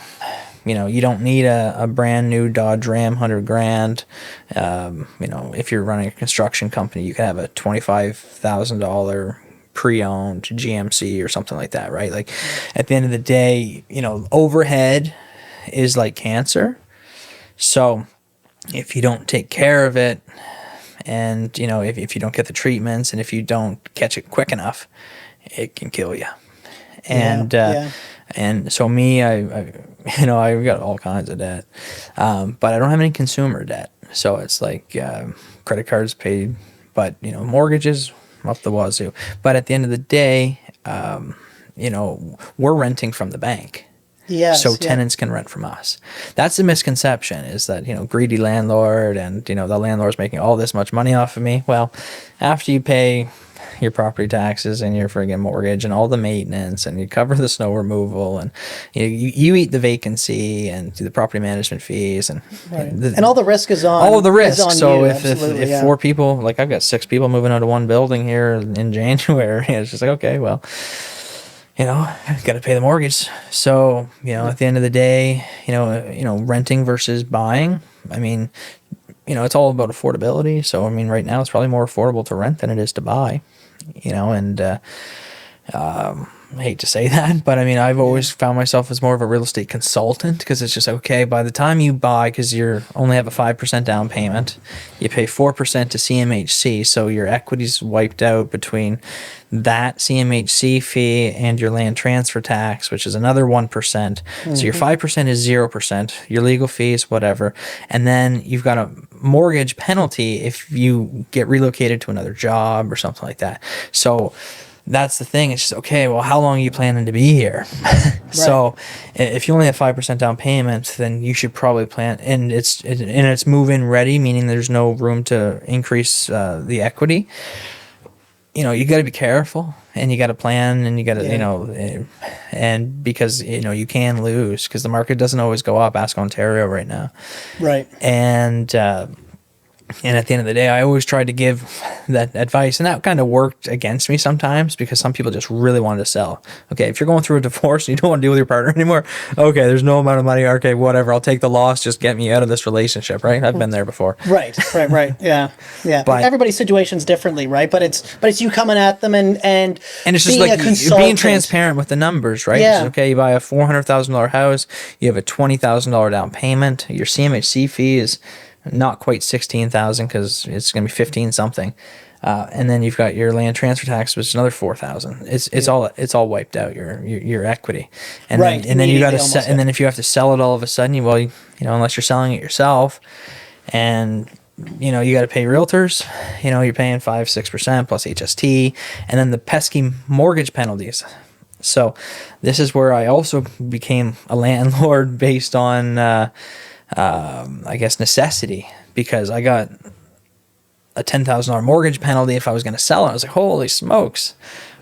you don't need a brand new Dodge Ram $100,000. If you're running a construction company, you can have a $25,000 pre-owned GMC or something like that, right? Like, at the end of the day, overhead is like cancer. So if you don't take care of it, and, if you don't get the treatments and if you don't catch it quick enough, it can kill you. And, and so me, I've got all kinds of debt, but I don't have any consumer debt. So it's like, credit cards paid, but, mortgages up the wazoo. But at the end of the day, we're renting from the bank. Yes, so tenants can rent from us. That's the misconception, is that, greedy landlord and, the landlord's making all this much money off of me. Well, after you pay your property taxes and your friggin' mortgage and all the maintenance and you cover the snow removal and you eat the vacancy and do the property management fees and and all the risk is on all of the risk. So if 4 people, like I've got 6 people moving out of one building here in January, it's just like, okay, well, got to pay the mortgage. So, at the end of the day, renting versus buying, I mean, it's all about affordability. So, I mean, right now it's probably more affordable to rent than it is to buy, and I hate to say that, but I mean, I've always found myself as more of a real estate consultant, because it's just, okay, by the time you buy, because you only have a 5% down payment, you pay 4% to CMHC, so your equity's wiped out between that CMHC fee and your land transfer tax, which is another 1%. So your 5% is 0%, your legal fees, whatever. And then you've got a mortgage penalty if you get relocated to another job or something like that. So that's the thing. It's just, okay, well, how long are you planning to be here? So if you only have 5% down payment, then you should probably plan, and it's move-in ready, meaning there's no room to increase the equity. You got to be careful, and you got to plan, and you got to, and because, you can lose, because the market doesn't always go up. Ask Ontario right now. Right. And at the end of the day, I always tried to give that advice, and that kind of worked against me sometimes, because some people just really wanted to sell. Okay, if you're going through a divorce and you don't want to deal with your partner anymore, okay, there's no amount of money. Okay, whatever, I'll take the loss. Just get me out of this relationship, right? I've been there before. Right. Yeah. But everybody's situation's differently, right? But it's you coming at them and it's just like being transparent with the numbers, right? Yeah. Okay, you buy a $400,000 house, you have a $20,000 down payment. Your CMHC fee is not quite 16,000, because it's going to be 15 something, and then you've got your land transfer tax, which is another 4,000. It's all wiped out, your equity, and then you got to and then if you have to sell it all of a sudden, unless you're selling it yourself, and you got to pay realtors, you're paying 5-6% plus HST, and then the pesky mortgage penalties. So this is where I also became a landlord based on I guess necessity, because I got a $10,000 mortgage penalty if I was going to sell it. I was like, holy smokes,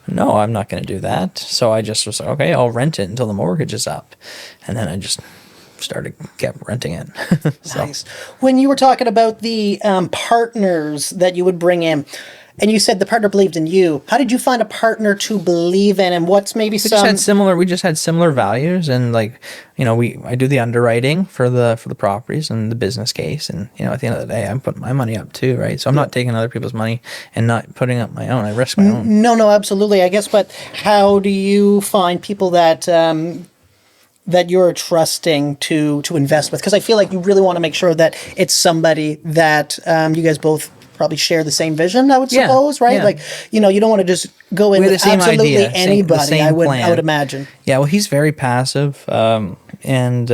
no, I'm not going to do that. So I just was like, okay, I'll rent it until the mortgage is up, and then I just kept renting it. So. Nice. When you were talking about the partners that you would bring in, and you said the partner believed in you, how did you find a partner to believe in, and what's maybe we just had similar values, and I do the underwriting for the properties and the business case, and at the end of the day, I'm putting my money up too, right? So I'm not taking other people's money and not putting up my own. I risk my own. No, absolutely. I guess, but how do you find people that you're trusting to invest with? Because I feel like you really want to make sure that it's somebody that you guys both probably share the same vision, I would Yeah, suppose, right? yeah. Like, you don't want to just go in We had with the same absolutely idea, anybody, same I would plan. imagine. Yeah, well, he's very passive, and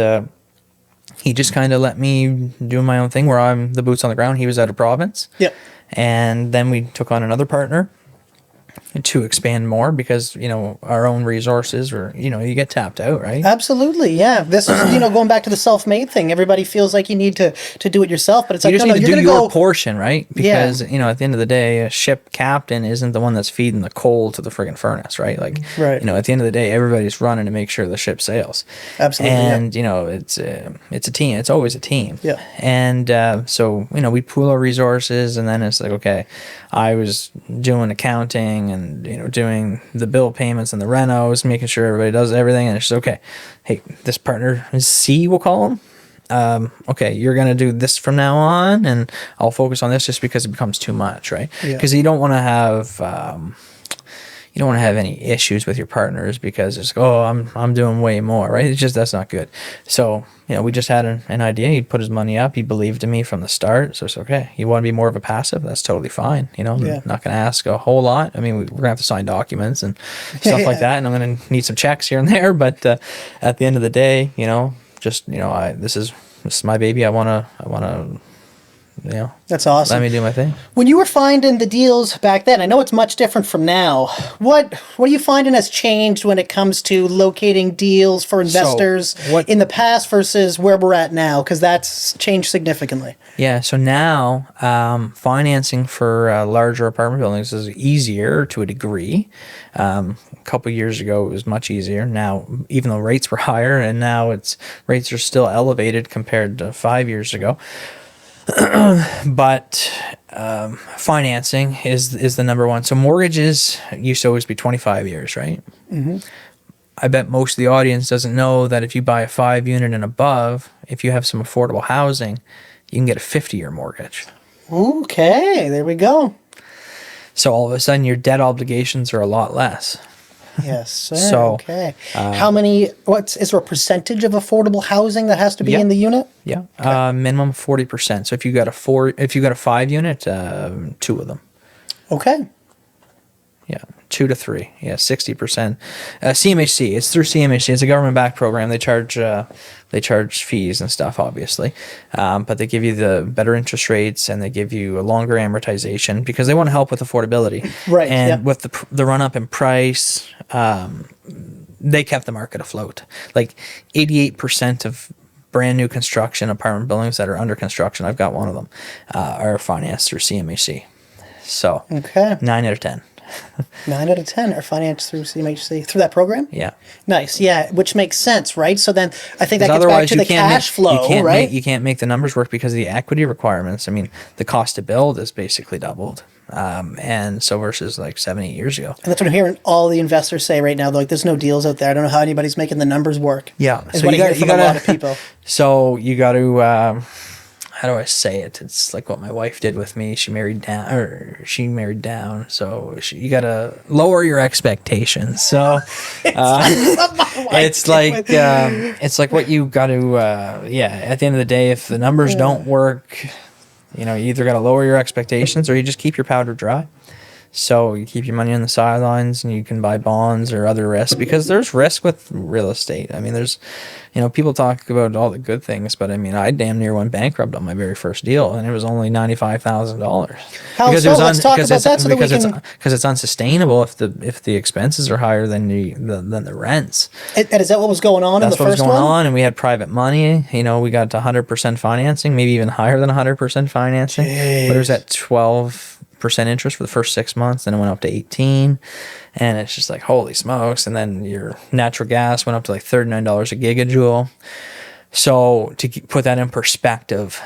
he just kind of let me do my own thing where I'm the boots on the ground. He was out of province. Yep. And then we took on another partner to expand more because, our own resources were, you get tapped out, right? Absolutely, yeah. This is, going back to the self-made thing. Everybody feels like you need to do it yourself, but it's You like, just no, need to you're do going to your go. portion, right? Because, at the end of the day, a ship captain isn't the one that's feeding the coal to the friggin' furnace, right? Like, Right. at the end of the day, everybody's running to make sure the ship sails. Absolutely, yeah. And, it's a team. It's always a team. Yeah. And so, we pool our resources, and then it's like, okay, I was doing accounting and, doing the bill payments and the renos, making sure everybody does everything. And it's just, okay, hey, this partner is C, we'll call him. Okay, you're going to do this from now on, and I'll focus on this just because it becomes too much, right? Yeah. Because you don't want to have any issues with your partners because it's, I'm doing way more, right? It's just, that's not good. So, we just had an idea. He put his money up. He believed in me from the start. So it's okay. You want to be more of a passive? That's totally fine. I'm Yeah. not going to ask a whole lot. I mean, we're going to have to sign documents and stuff like that. And I'm going to need some checks here and there. But at the end of the day, this is my baby. I want to, That's awesome. let me do my thing. When you were finding the deals back then, I know it's much different from now. What are you finding has changed when it comes to locating deals for investors in the past versus where we're at now? Because that's changed significantly. Yeah, so now financing for larger apartment buildings is easier to a degree. A couple years ago, it was much easier. Now, even though rates were higher, and now rates are still elevated compared to 5 years ago. But financing is the number one. So mortgages used to always be 25 years, right? Mm-hmm. I bet most of the audience doesn't know that if you buy a 5-unit and above, if you have some affordable housing, you can get a 50-year mortgage. Okay, there we go. So all of a sudden, your debt obligations are a lot less. Yes, sir. So, okay. Is there a percentage of affordable housing that has to be in the unit? Yeah, okay. Minimum 40%. So if you got a 5-unit, 2 of them. Okay. Yeah, 2 to 3. Yeah, 60%. CMHC. It's through CMHC. It's a government-backed program. They charge fees and stuff, obviously, but they give you the better interest rates and they give you a longer amortization because they want to help with affordability. Right. And with the run up in price, they kept the market afloat. Like 88% of brand new construction apartment buildings that are under construction, I've got one of them, are financed through CMHC. So okay, 9 out of 10. 9 out of 10 are financed through CMHC, through that program? Yeah. Nice. Yeah, which makes sense, right? So then I think that gets back otherwise to the cash flow, right? You can't make the numbers work because of the equity requirements. I mean, the cost to build is basically doubled. And so versus like 7-8 years ago. And that's what I'm hearing all the investors say right now. They're like, there's no deals out there. I don't know how anybody's making the numbers work. Yeah. Is what I hear from a lot of people. So you got to... how do I say it? It's like what my wife did with me. She married down. So you got to lower your expectations. So it's like what you got to, at the end of the day, if the numbers don't work, you either got to lower your expectations or you just keep your powder dry. So you keep your money on the sidelines and you can buy bonds or other risks because there's risk with real estate. I mean, there's, people talk about all the good things, but I mean, I damn near went bankrupt on my very first deal and it was only $95,000. How so? Let's talk about that so that we can... Because it's unsustainable if the expenses are higher than the rents. And is that what was going on in the first one? That's what was going on, and we had private money. We got to 100% financing, maybe even higher than 100% financing. Jeez. But it was at 12% interest for the first 6 months, then it went up to 18, and it's just like holy smokes. And then your natural gas went up to like $39 a gigajoule. So to put that in perspective,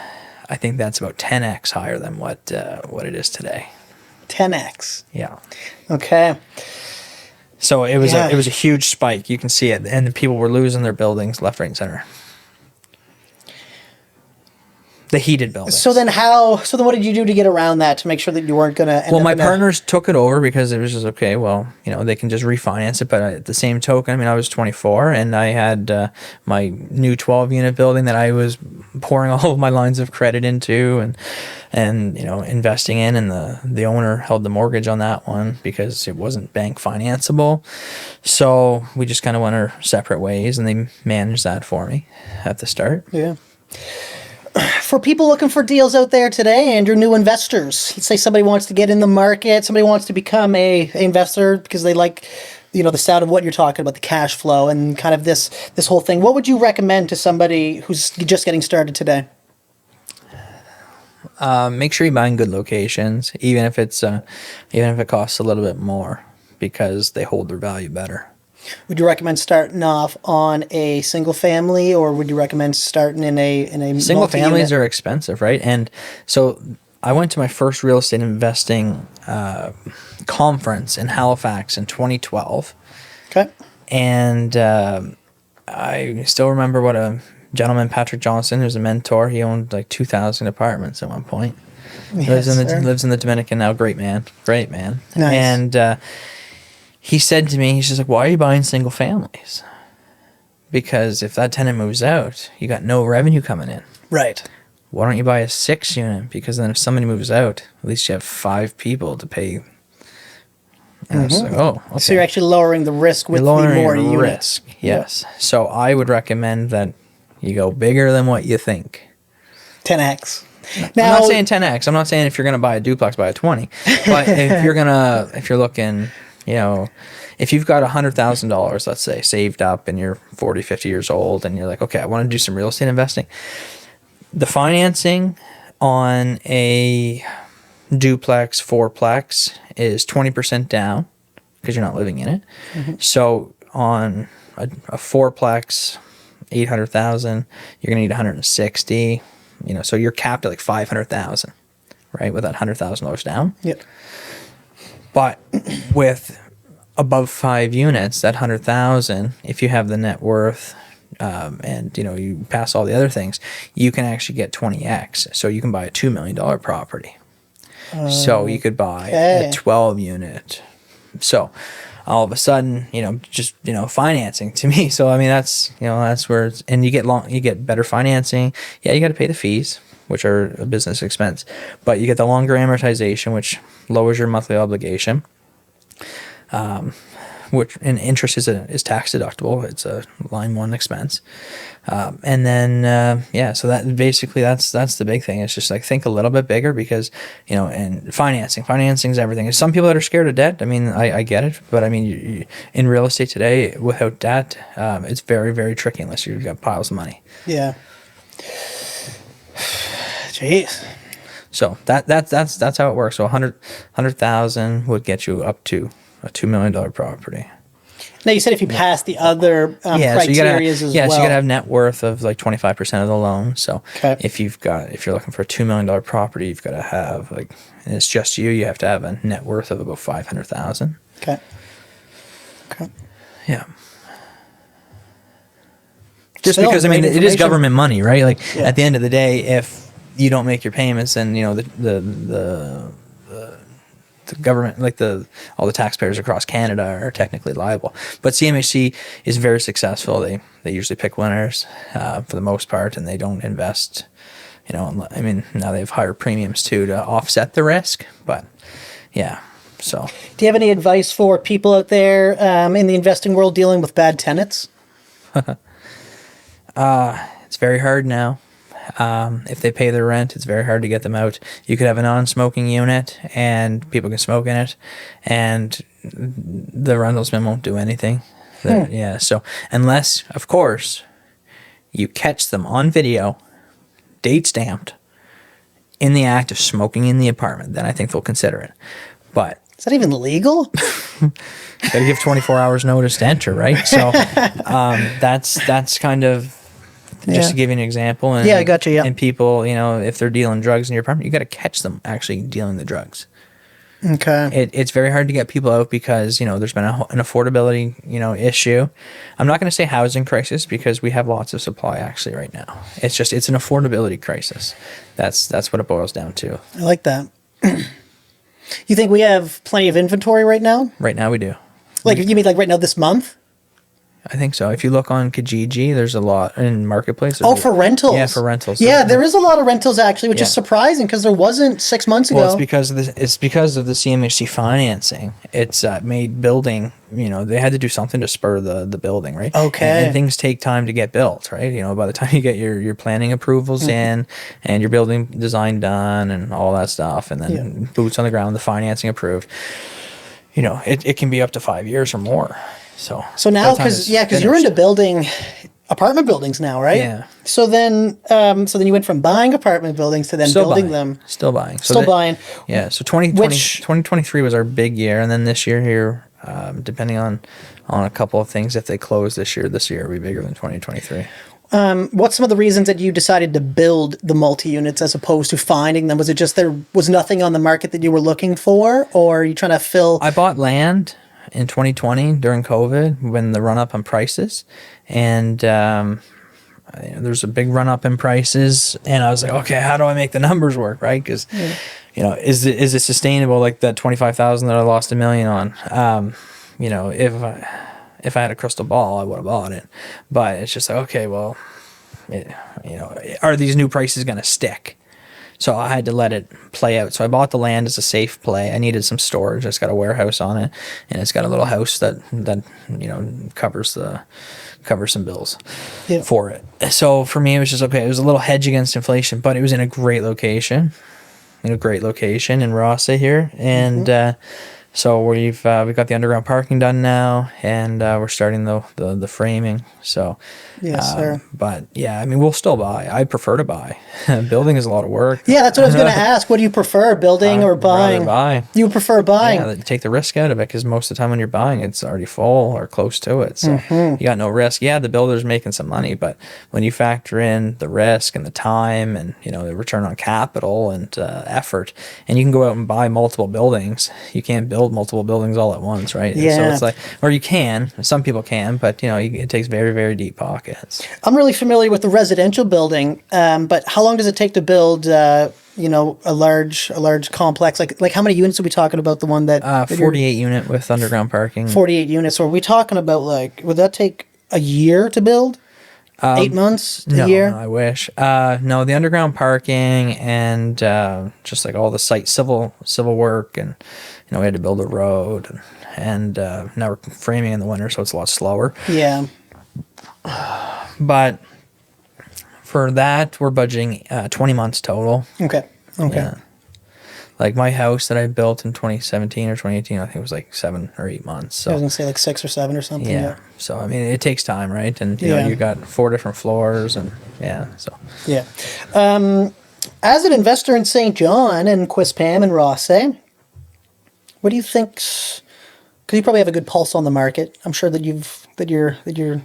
I think that's about 10x higher than what it is today. 10x. Yeah. Okay. So it was a huge spike. You can see it, and the people were losing their buildings left, right, and center. The heated buildings. So then what did you do to get around that to make sure that you weren't going to end up? Well, my partners took it over because it was just, okay, well, they can just refinance it. But at the same token, I mean, I was 24 and I had my new 12-unit building that I was pouring all of my lines of credit into. And and investing in, and the owner held the mortgage on that one because it wasn't bank financeable. So we just kind of went our separate ways, and they managed that for me at the start. Yeah. For people looking for deals out there today, Andrew, new investors, let's say somebody wants to get in the market, somebody wants to become a investor because they like, the sound of what you're talking about, the cash flow and kind of this whole thing. What would you recommend to somebody who's just getting started today? Make sure you buy in good locations, even if it costs a little bit more, because they hold their value better. Would you recommend starting off on a single family, or would you recommend starting in a Single multi-unit? families are expensive, right? And so I went to my first real estate investing conference in Halifax in 2012. Okay. And I still remember what a gentleman, Patrick Johnson, who's a mentor, he owned like 2,000 apartments at one point. Yes, lives in the Dominican now. Great man. Nice. And he said to me, he's just like, why are you buying single families? Because if that tenant moves out, you got no revenue coming in. Right. Why don't you buy a 6-unit? Because then if somebody moves out, at least you have 5 people to pay. And I was like, oh, okay. So you're actually lowering the risk with the lowering more your units. risk. Yes. So I would recommend that you go bigger than what you think. 10x. Now, I'm not saying 10x. I'm not saying if you're going to buy a duplex, buy a 20. But if you're looking, if you've got $100,000, let's say, saved up and you're 40, 50 years old and you're like, okay, I want to do some real estate investing. The financing on a duplex, fourplex is 20% down because you're not living in it. Mm-hmm. So on a fourplex, 800,000, you're gonna need 160. So you're capped at like 500,000, right, with that $100,000 down. Yep. But with above 5 units, that 100,000, if you have the net worth, and you pass all the other things, you can actually get 20x. So you can buy a $2 million property. So you could buy a 12 unit. So all of a sudden, financing to me. So I mean, that's where it's, and you get better financing. Yeah, you got to pay the fees, which are a business expense, but you get the longer amortization, which lowers your monthly obligation. Which and interest is tax deductible. It's a line 1 expense, and then so that basically that's the big thing. It's just like think a little bit bigger because and financing's everything. Some people that are scared of debt. I mean, I get it, but I mean, you, in real estate today, without debt, it's very, very tricky unless you've got piles of money. Yeah. Jeez. So that's how it works. So 100,000 would get you up to a $2 million property. Now you said if you pass the other criteria as well. Yeah, so you gotta have net worth of like 25% of the loan. So okay. if you're looking for a $2 million property, you've got to have and it's just you have to have a net worth of about 500,000. Okay. Yeah. Just because it is government money, right? Like at the end of the day, if you don't make your payments, then the government, all the taxpayers across Canada are technically liable. But CMHC is very successful. They usually pick winners for the most part, and they don't invest. Now they have higher premiums too to offset the risk. But yeah, so. Do you have any advice for people out there in the investing world dealing with bad tenants? It's very hard now. If they pay their rent, it's very hard to get them out. You could have a non-smoking unit and people can smoke in it and the rentalsman won't do anything. Yeah. So unless, of course, you catch them on video, date stamped, in the act of smoking in the apartment, then I think they'll consider it. But is that even legal? Gotta give 24 hours notice to enter, right? So that's kind of just to give you an example. And, I got you. Yeah. And people, if they're dealing drugs in your apartment, you got to catch them actually dealing the drugs. Okay. It's very hard to get people out because there's been an affordability issue. I'm not going to say housing crisis because we have lots of supply actually right now. It's an affordability crisis. That's what it boils down to. I like that. You think we have plenty of inventory right now? Right now we do. Like you mean like right now this month? I think so. If you look on Kijiji, there's a lot in Marketplace. Oh, for rentals. Yeah, for rentals. Yeah, there is a lot of rentals actually, which is surprising because there wasn't 6 months ago. Well, it's because of the CMHC financing. It's made building. They had to do something to spur the building, right? Okay. And things take time to get built, right? By the time you get your planning approvals in and your building design done and all that stuff, and then boots on the ground, the financing approved. It can be up to 5 years or more. So now, because you're into building apartment buildings now, right? Yeah. So then you went from buying apartment buildings to then building them. Still buying. Buying. Yeah. So 2023 was our big year, and then this year here, depending on a couple of things, if they close this year will be bigger than 2023. What's some of the reasons that you decided to build the multi-units as opposed to finding them? Was it just there was nothing on the market that you were looking for, or are you trying to fill? I bought land in 2020 during COVID when the run up on prices, and there's a big run up in prices, and I was like, okay, how do I make the numbers work, right? Because is it sustainable, like that 25,000 that I lost $1 million on? If I had a crystal ball, I would have bought it, but it's just like, okay, well, are these new prices going to stick? So I had to let it play out. So I bought the land as a safe play. I needed some storage. It's got a warehouse on it, and it's got a little house that covers some bills for it. So for me, it was just okay. It was a little hedge against inflation, but it was in a great location, in Rossa here, and so we've got the underground parking done now, and we're starting the framing. So yes, sir. But yeah, I mean, we'll still buy. I prefer to buy. Building is a lot of work. Yeah, that's what I was going to ask. What do you prefer, building or buying? Buy. You prefer buying. Yeah, you take the risk out of it because most of the time when you're buying, it's already full or close to it. So you got no risk. Yeah, the builder's making some money, but when you factor in the risk and the time and the return on capital and effort, and you can go out and buy multiple buildings, you can't build multiple buildings all at once, right? Yeah. So it's like, or you can. Some people can, but it takes very, very deep pockets. I'm really familiar with the residential building, but how long does it take to build? A large complex, like how many units are we talking about? The one that 48 unit with underground parking. 48 units. So are we talking about would that take a year to build? 8 months, a year? No, I wish. No, the underground parking and just like all the site civil work, and we had to build a road, and now we're framing in the winter, so it's a lot slower. Yeah. But for that, we're budgeting 20 months total. Okay. Yeah. Like my house that I built in 2017 or 2018, I think it was like 7 or 8 months. So I was gonna say like 6 or 7 or something. Yeah. So I mean, it takes time, right? And you got 4 different floors, and so. Yeah. As an investor in St. John and Quispam and Rosse, what do you think? Because you probably have a good pulse on the market. I'm sure that you're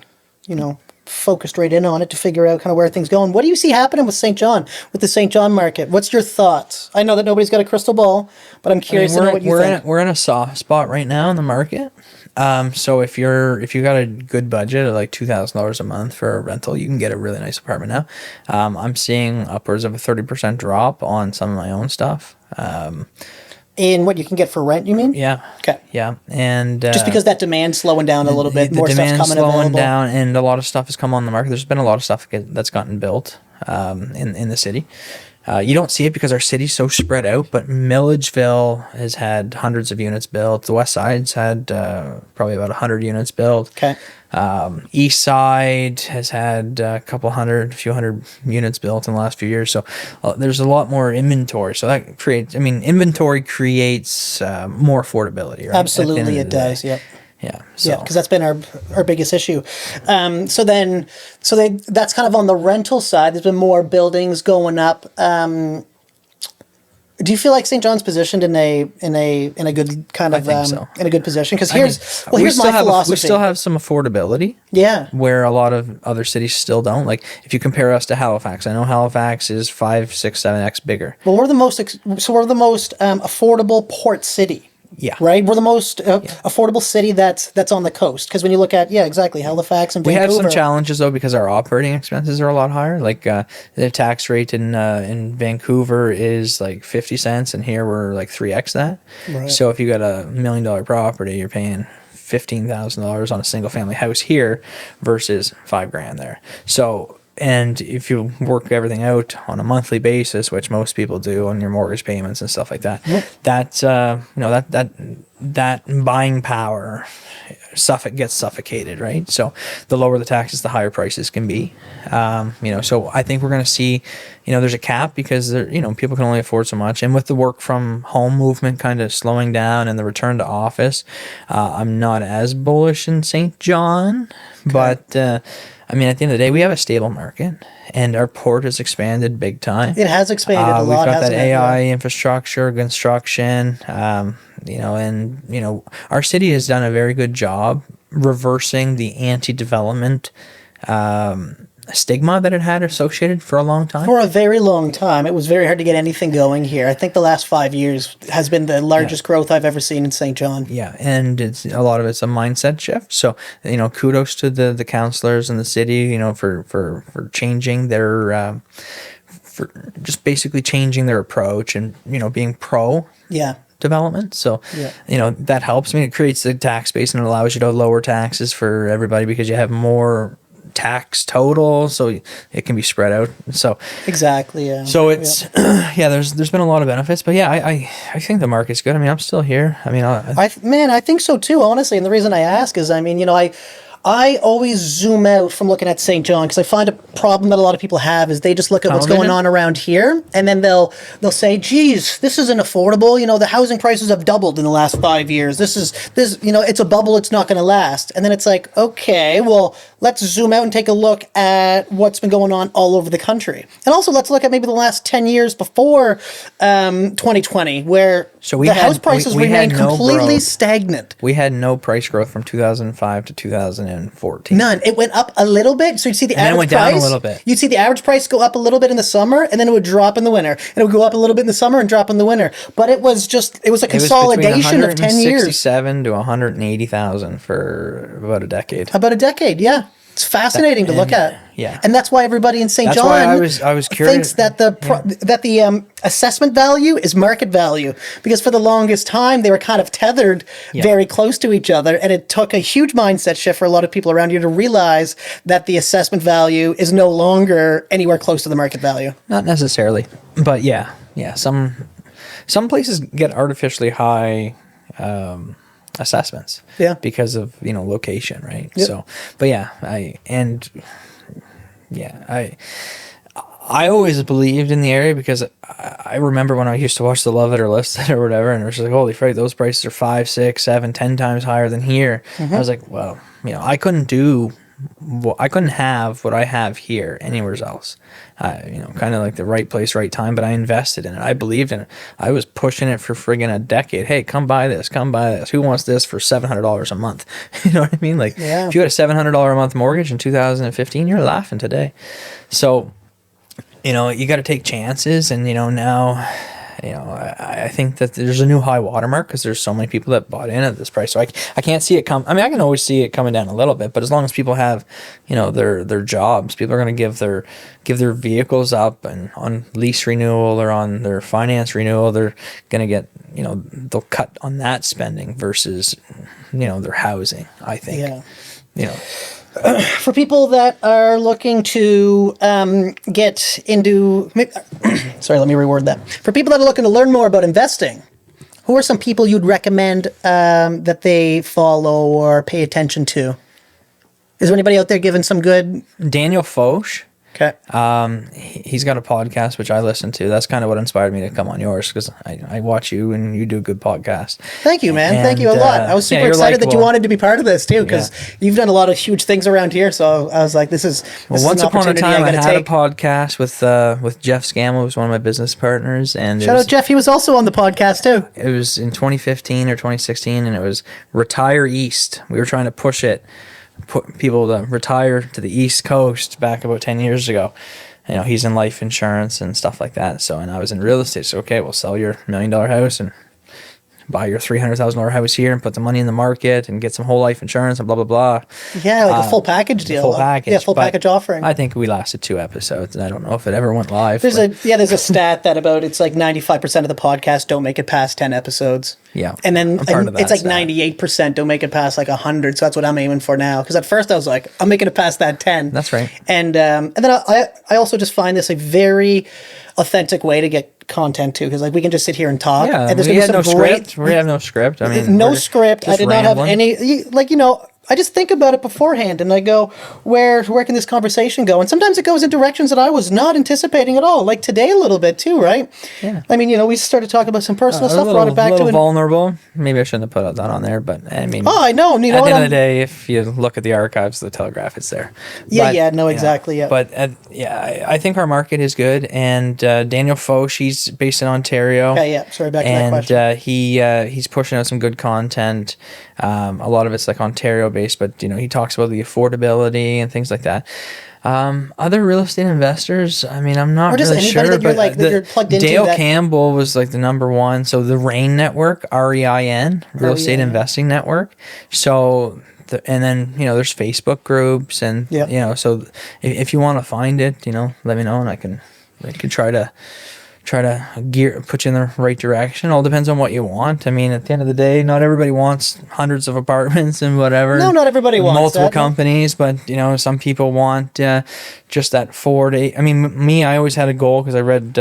focused right in on it to figure out kind of where things going. What do you see happening with St. John, with the St. John market? What's your thoughts? I know that nobody's got a crystal ball, but I'm curious to know what you think. We're in a soft spot right now in the market. So if you got a good budget of like $2,000 a month for a rental, you can get a really nice apartment now. I'm seeing upwards of a 30% drop on some of my own stuff. In what you can get for rent, you mean? Yeah. Okay. Yeah, and just because that demand's slowing down a little bit, more stuff's coming available. Slowing down, and a lot of stuff has come on the market. There's been a lot of stuff that's gotten built in the city. You don't see it because our city's so spread out, but Milledgeville has had hundreds of units built. The West Side's had probably about 100 units built. Okay. East Side has had a few hundred units built in the last few years. So there's a lot more inventory. So that inventory creates more affordability, right? Absolutely, it does. Yep. Yeah. So. Yeah, because that's been our biggest issue. So that's kind of on the rental side. There's been more buildings going up. Do you feel like St. John's positioned in a good kind of in a good position? Because here's my philosophy. We still have some affordability. Yeah. Where a lot of other cities still don't. Like if you compare us to Halifax, I know Halifax is 5, 6, 7x bigger. Well, we're the most affordable port city. Yeah. Right? We're the most affordable city that's on the coast. Because when you look at, exactly, Halifax and Vancouver. We have some challenges, though, because our operating expenses are a lot higher. Like the tax rate in Vancouver is like 50 cents, and here we're like 3x that. Right. So if you got $1 million property, you're paying $15,000 on a single family house here versus $5,000 there. So, and if you work everything out on a monthly basis, which most people do on your mortgage payments and stuff like that, that's that buying power gets suffocated, right? So the lower the taxes, the higher prices can be. So I think we're going to see, there's a cap because people can only afford so much. And with the work from home movement kind of slowing down and the return to office, I'm not as bullish in St. John, but at the end of the day, we have a stable market, and our port has expanded big time. It has expanded a lot. We've got that AI it? infrastructure, construction, our city has done a very good job reversing the anti-development stigma that it had associated for a long time. For a very long time. It was very hard to get anything going here. I think the last 5 years has been the largest growth I've ever seen in St. John. Yeah, and a lot of it's a mindset shift. So, kudos to the councillors in the city, for changing their, for just basically changing their approach and, being pro. Yeah. Development. So, that helps. It creates the tax base and it allows you to lower taxes for everybody because you have more tax total, so it can be spread out. So exactly, yeah. So it's there's been a lot of benefits, but I think the market's good. I'm still here. I think so too, honestly. And the reason I ask is, I always zoom out from looking at St. John because I find a problem that a lot of people have is they just look at what's going on around here and then they'll say, geez, this isn't affordable. The housing prices have doubled in the last 5 years. It's a bubble. It's not going to last. And then it's like, okay, well, let's zoom out and take a look at what's been going on all over the country. And also let's look at maybe the last 10 years before 2020 where house prices remained completely stagnant. We had no price growth from 2005 to 2014. None. It went up a little bit. So you'd see the average price. Then it went down a little bit. You'd see the average price go up a little bit in the summer, and then it would drop in the winter. And it would go up a little bit in the summer and drop in the winter. But it was a consolidation of 10 years. 167 to 180,000 for about a decade. About a decade, yeah. It's fascinating to look at. Yeah. And that's why everybody in St. John I was curious. Thinks that the assessment value is market value. Because for the longest time, they were kind of tethered very close to each other. And it took a huge mindset shift for a lot of people around here to realize that the assessment value is no longer anywhere close to the market value. Not necessarily. But yeah. Some places get artificially high assessments because of location, right? So but I always believed in the area because I remember when I used to watch the Love It or List It or whatever, and it was like, holy frick, those prices are 5, 6, 7, 10 times higher than here. I was like, well, I couldn't have what I have here anywhere else. Kind of like the right place, right time, but I invested in it. I believed in it. I was pushing it for friggin' a decade. Hey, come buy this. Who wants this for $700 a month? You know what I mean? Like, if you had a $700 a month mortgage in 2015, you're laughing today. So, you got to take chances, and now. I think that there's a new high watermark because there's so many people that bought in at this price. So I can't see it come. I can always see it coming down a little bit, but as long as people have, their jobs, people are going to give their vehicles up and on lease renewal or on their finance renewal, they're going to get, they'll cut on that spending versus, their housing, I think. Yeah. For people that are looking to get into... Sorry, let me reword that. For people that are looking to learn more about investing, who are some people you'd recommend that they follow or pay attention to? Is there anybody out there giving some good... Daniel Foch. Okay. He's got a podcast which I listen to. That's kind of what inspired me to come on yours because I watch you and you do a good podcast. Thank you, man. Thank you a lot. I was super excited that you wanted to be part of this too because you've done a lot of huge things around here. So I was like, this is once upon a time I had a podcast with Jeff Scammell, who was one of my business partners, and shout out Jeff. He was also on the podcast too. It was in 2015 or 2016, and it was Retire East. We were trying to push it. Put people to retire to the East Coast back about 10 years ago. He's in life insurance and stuff like that. So, and I was in real estate. So, okay, we'll sell your $1 million house and buy your $300,000 house here and put the money in the market and get some whole life insurance and blah, blah, blah. Yeah, like a full package deal. Full package. Yeah, full But package offering. I think we lasted 2 episodes, and I don't know if it ever went live. There's a stat that about it's like 95% of the podcasts don't make it past 10 episodes. Yeah, And then I'm part of that it's like stat. 98% don't make it past like 100. So that's what I'm aiming for now. Because at first I was like, I'm making it past that 10. That's right. And then I also just find this a very authentic way to get content too. Because like we can just sit here and talk. Yeah, and there's we gonna be had no some great, script. We have no script. I mean, no we're script. I just did not have rambling. any, like, I just think about it beforehand and I go, where can this conversation go? And sometimes it goes in directions that I was not anticipating at all. Like today a little bit too, right? Yeah. I mean, we started talking about some personal A stuff, little, brought it back little to vulnerable. Maybe I shouldn't have put that on there, but I mean, Oh, I know. You know at what? the end of the day, if you look at the archives of the Telegraph, it's there. Exactly. Yeah. But I think our market is good. And Daniel Foch, he's based in Ontario. Okay, yeah. Sorry, back to that question. And he's pushing out some good content. A lot of it's like Ontario based, but he talks about the affordability and things like that. Other real estate investors, I mean, I'm not Or just really anybody sure, that you're but like that you're plugged into. Dale that, Campbell was like the number one. So the REIN network, REIN, Real Estate Investing Network. So and then there's Facebook groups and so if you want to find it, let me know and I can try to put you in the right direction. All depends on what you want. I mean, at the end of the day, not everybody wants hundreds of apartments and whatever. No, not everybody wants multiple that, no. companies, but some people want just that 4 to 8. I mean, me, I always had a goal because I read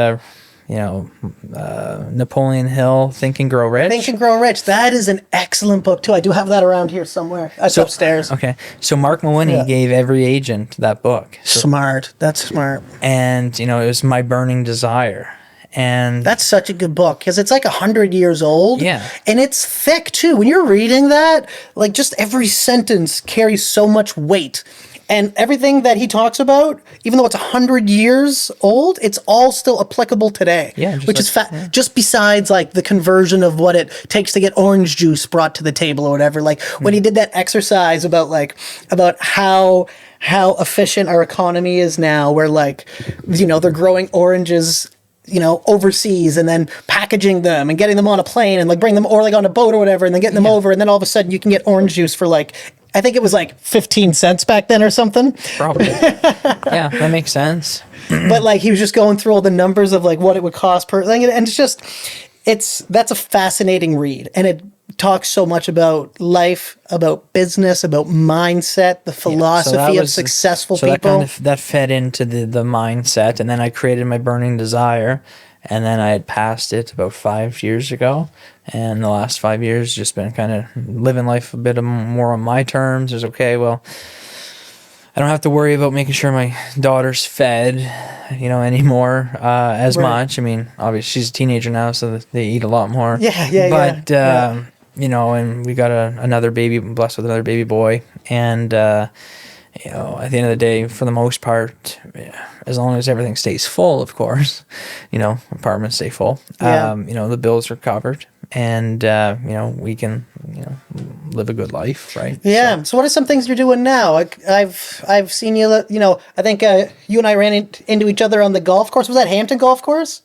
Napoleon Hill, Think and Grow Rich. Think and Grow Rich. That is an excellent book too. I do have that around here somewhere. It's upstairs. Okay, so Mark Mawhinney gave every agent that book. Smart. That's smart. And it was My Burning Desire. And that's such a good book because it's like 100 years old. Yeah. And it's thick too. When you're reading that, like just every sentence carries so much weight. And everything that he talks about, even though it's 100 years old, it's all still applicable today. Yeah, which is just besides like the conversion of what it takes to get orange juice brought to the table or whatever. Like when he did that exercise about how efficient our economy is now, where like they're growing oranges overseas and then packaging them and getting them on a plane and like bring them or like on a boat or whatever and then getting them over and then all of a sudden you can get orange juice for like I think it was like 15 cents back then or something. Probably. Yeah, that makes sense. But like he was just going through all the numbers of like what it would cost per thing and that's a fascinating read and it talks so much about life, about business, about mindset, the philosophy of successful people. That fed into the mindset, and then I created My Burning Desire, and then I had passed it about 5 years ago, and the last 5 years just been kind of living life a bit more on my terms. It's okay, well, I don't have to worry about making sure my daughter's fed, anymore as much. I mean, obviously she's a teenager now, so they eat a lot more. But and we got another baby, blessed with another baby boy, and at the end of the day, for the most part, as long as everything stays full, of course, apartments stay full. The bills are covered, and we can live a good life, right? Yeah. So what are some things you're doing now? I've seen you. I think you and I ran into each other on the golf course. Was that Hampton Golf Course?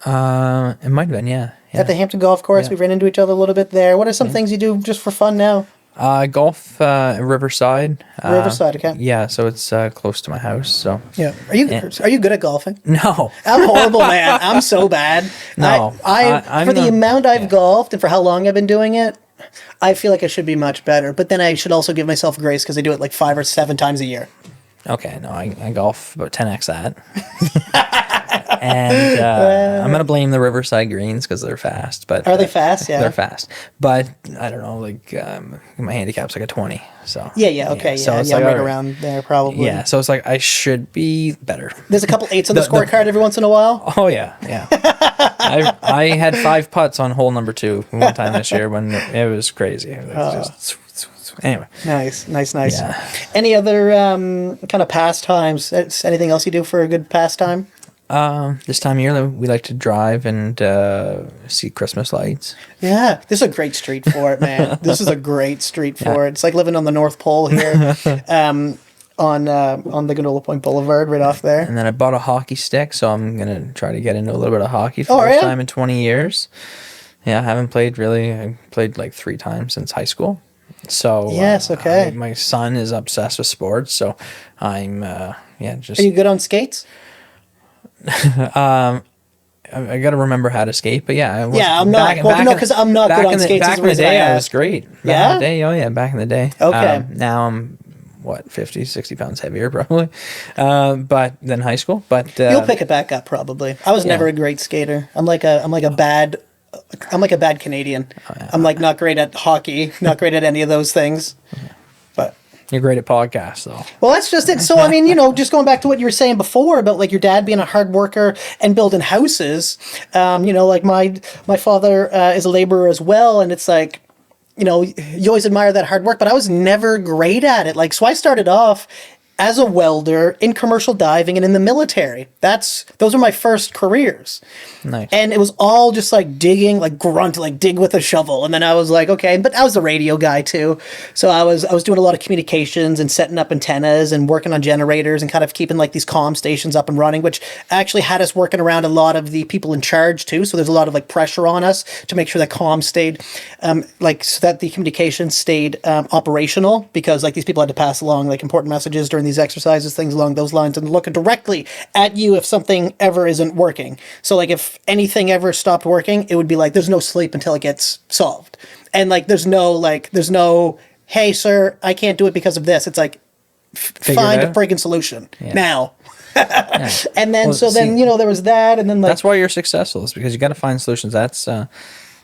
It might have been, yeah. At the Hampton Golf Course, we ran into each other a little bit there. What are some things you do just for fun now? Golf, Riverside. Riverside, okay. Yeah, so it's close to my house. So yeah, are you good at golfing? No, I'm horrible, man. I'm so bad. No, I'm for the amount I've golfed and for how long I've been doing it, I feel like I should be much better. But then I should also give myself grace because I do it like 5 or 7 times a year. Okay, no, I golf about 10x that. And I'm going to blame the Riverside greens because they're fast. But are they fast? Yeah. They're fast. But I don't know, like my handicap's like a 20. So Yeah, okay. So it's I'm like, right around there probably. Yeah, so it's like I should be better. There's a couple 8s on the scorecard every once in a while. Oh, yeah. I had 5 putts on hole number 2 one time this year when it was crazy. Anyway. Nice. Yeah. Any other kind of pastimes? Anything else you do for a good pastime? This time of year, we like to drive and see Christmas lights. Yeah, this is a great street for it, man. This is a great street for it. It's like living on the North Pole here, on the Ganola Point Boulevard, right off there. And then I bought a hockey stick, so I'm gonna try to get into a little bit of hockey for the first time in 20 years. Yeah, I haven't played really. I played like 3 times since high school. So Yes, okay. my son is obsessed with sports, so I'm just Are you good on skates? I got to remember how to skate, but yeah, I was Yeah, I'm not. Well, no, because I'm not good on skates. Back in the day, I was great. Back Yeah? in the day, oh yeah, back in the day. Okay. Now I'm what 50, 60 pounds heavier probably, but than high school. But You'll pick it back up probably. I was never a great skater. I'm like a bad Canadian. I'm like not great at hockey, not great at any of those things. But you're great at podcasts, though. well, that's just it. So I mean, just going back to what you were saying before about like your dad being a hard worker and building houses. Like my father is a laborer as well, and it's like, you always admire that hard work, but I was never great at it. Like, so I started off as a welder in commercial diving and in the military. Those are my first careers. Nice. And it was all just like digging, like grunt, like dig with a shovel. And then I was like, okay, but I was a radio guy too. So I was doing a lot of communications and setting up antennas and working on generators and kind of keeping like these comm stations up and running, which actually had us working around a lot of the people in charge too. So there's a lot of like pressure on us to make sure that comm stayed so that the communications stayed operational, because like these people had to pass along like important messages during these exercises, things along those lines, and looking directly at you if something ever isn't working. So like if anything ever stopped working, it would be like there's no sleep until it gets solved. And like there's no hey sir, I can't do it because of this. It's like find a friggin' solution now. Yeah. And then there was that, and then like that's why you're successful, is because you got to find solutions. That's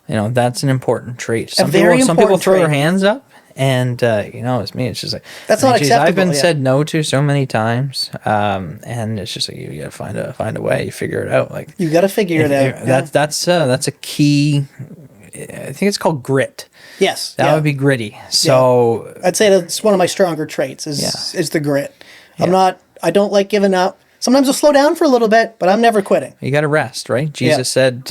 that's an important trait. Some very people important throw their trait. hands up, and it's me. It's just like That's not geez, I've been acceptable, yeah. said no to so many times, and it's just like you got to find a way. You figure it out. Like you got to figure it out. That's a key. I think it's called grit. Yes, That would be gritty. So I'd say that's one of my stronger traits is the grit. I don't like giving up. Sometimes I'll slow down for a little bit, but I'm never quitting. you got to rest, right? Jesus said,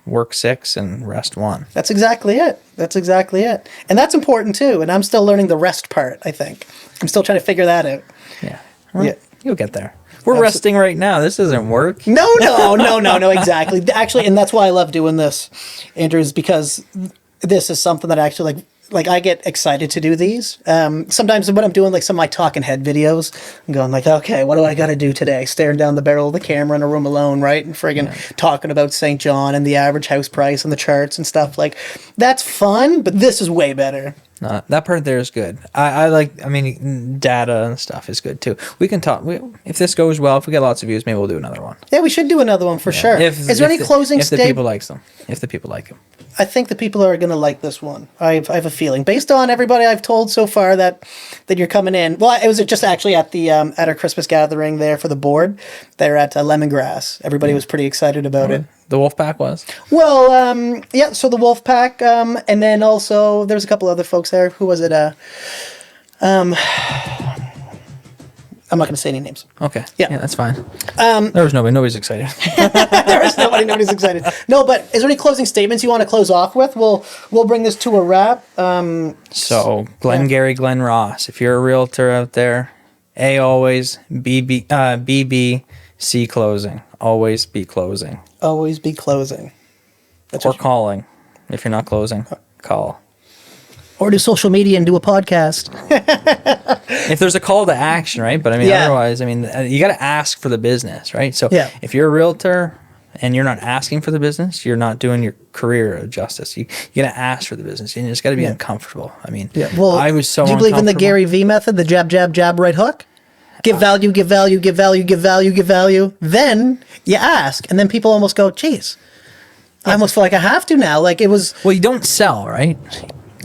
work 6 and rest 1. That's exactly it. And that's important too. And I'm still learning the rest part, I think. I'm still trying to figure that out. Yeah. Well, you'll get there. We're resting right now. This isn't work. No, exactly. Actually, and that's why I love doing this, Andrew, is because this is something that actually like I get excited to do these. Sometimes when I'm doing like some of my talking head videos, I'm going like, okay, what do I got to do today? Staring down the barrel of the camera in a room alone, right? And friggin' talking about St. John and the average house price and the charts and stuff. Like, that's fun, but this is way better. That part there is good. I mean, data and stuff is good too. We can talk. If this goes well, if we get lots of views, maybe we'll do another one. Yeah, we should do another one for sure. Is there any closing statement? If the people likes them. If the people like them. I think the people are going to like this one. I have a feeling, based on everybody I've told so far, that you're coming in. Well, it was just actually at the at our Christmas gathering there for the board. They're at Lemongrass. Everybody was pretty excited about it. The Wolfpack was? Well, so the Wolfpack, and then also there's a couple other folks there. Who was it? I'm not going to say any names. Okay. Yeah, that's fine. There was nobody. Nobody's excited. There is nobody. Nobody's excited. No, but is there any closing statements you want to close off with? We'll bring this to a wrap. So, Glengarry Glen Ross, if you're a realtor out there, always BB, C closing. Always be closing. Always be closing. Or calling. If you're not closing, call. Or do social media and do a podcast. If there's a call to action, right? But I mean, otherwise, I mean, you got to ask for the business, right? So if you're a realtor and you're not asking for the business, you're not doing your career justice. You got to ask for the business, and you just got to be uncomfortable. I mean, well, I was so. Do you believe in the Gary V method, the jab, jab, jab, right hook? Give value, give value, give value, give value, give value. Then you ask, and then people almost go, "Geez, I almost feel like I have to now." Like it was. Well, you don't sell, right?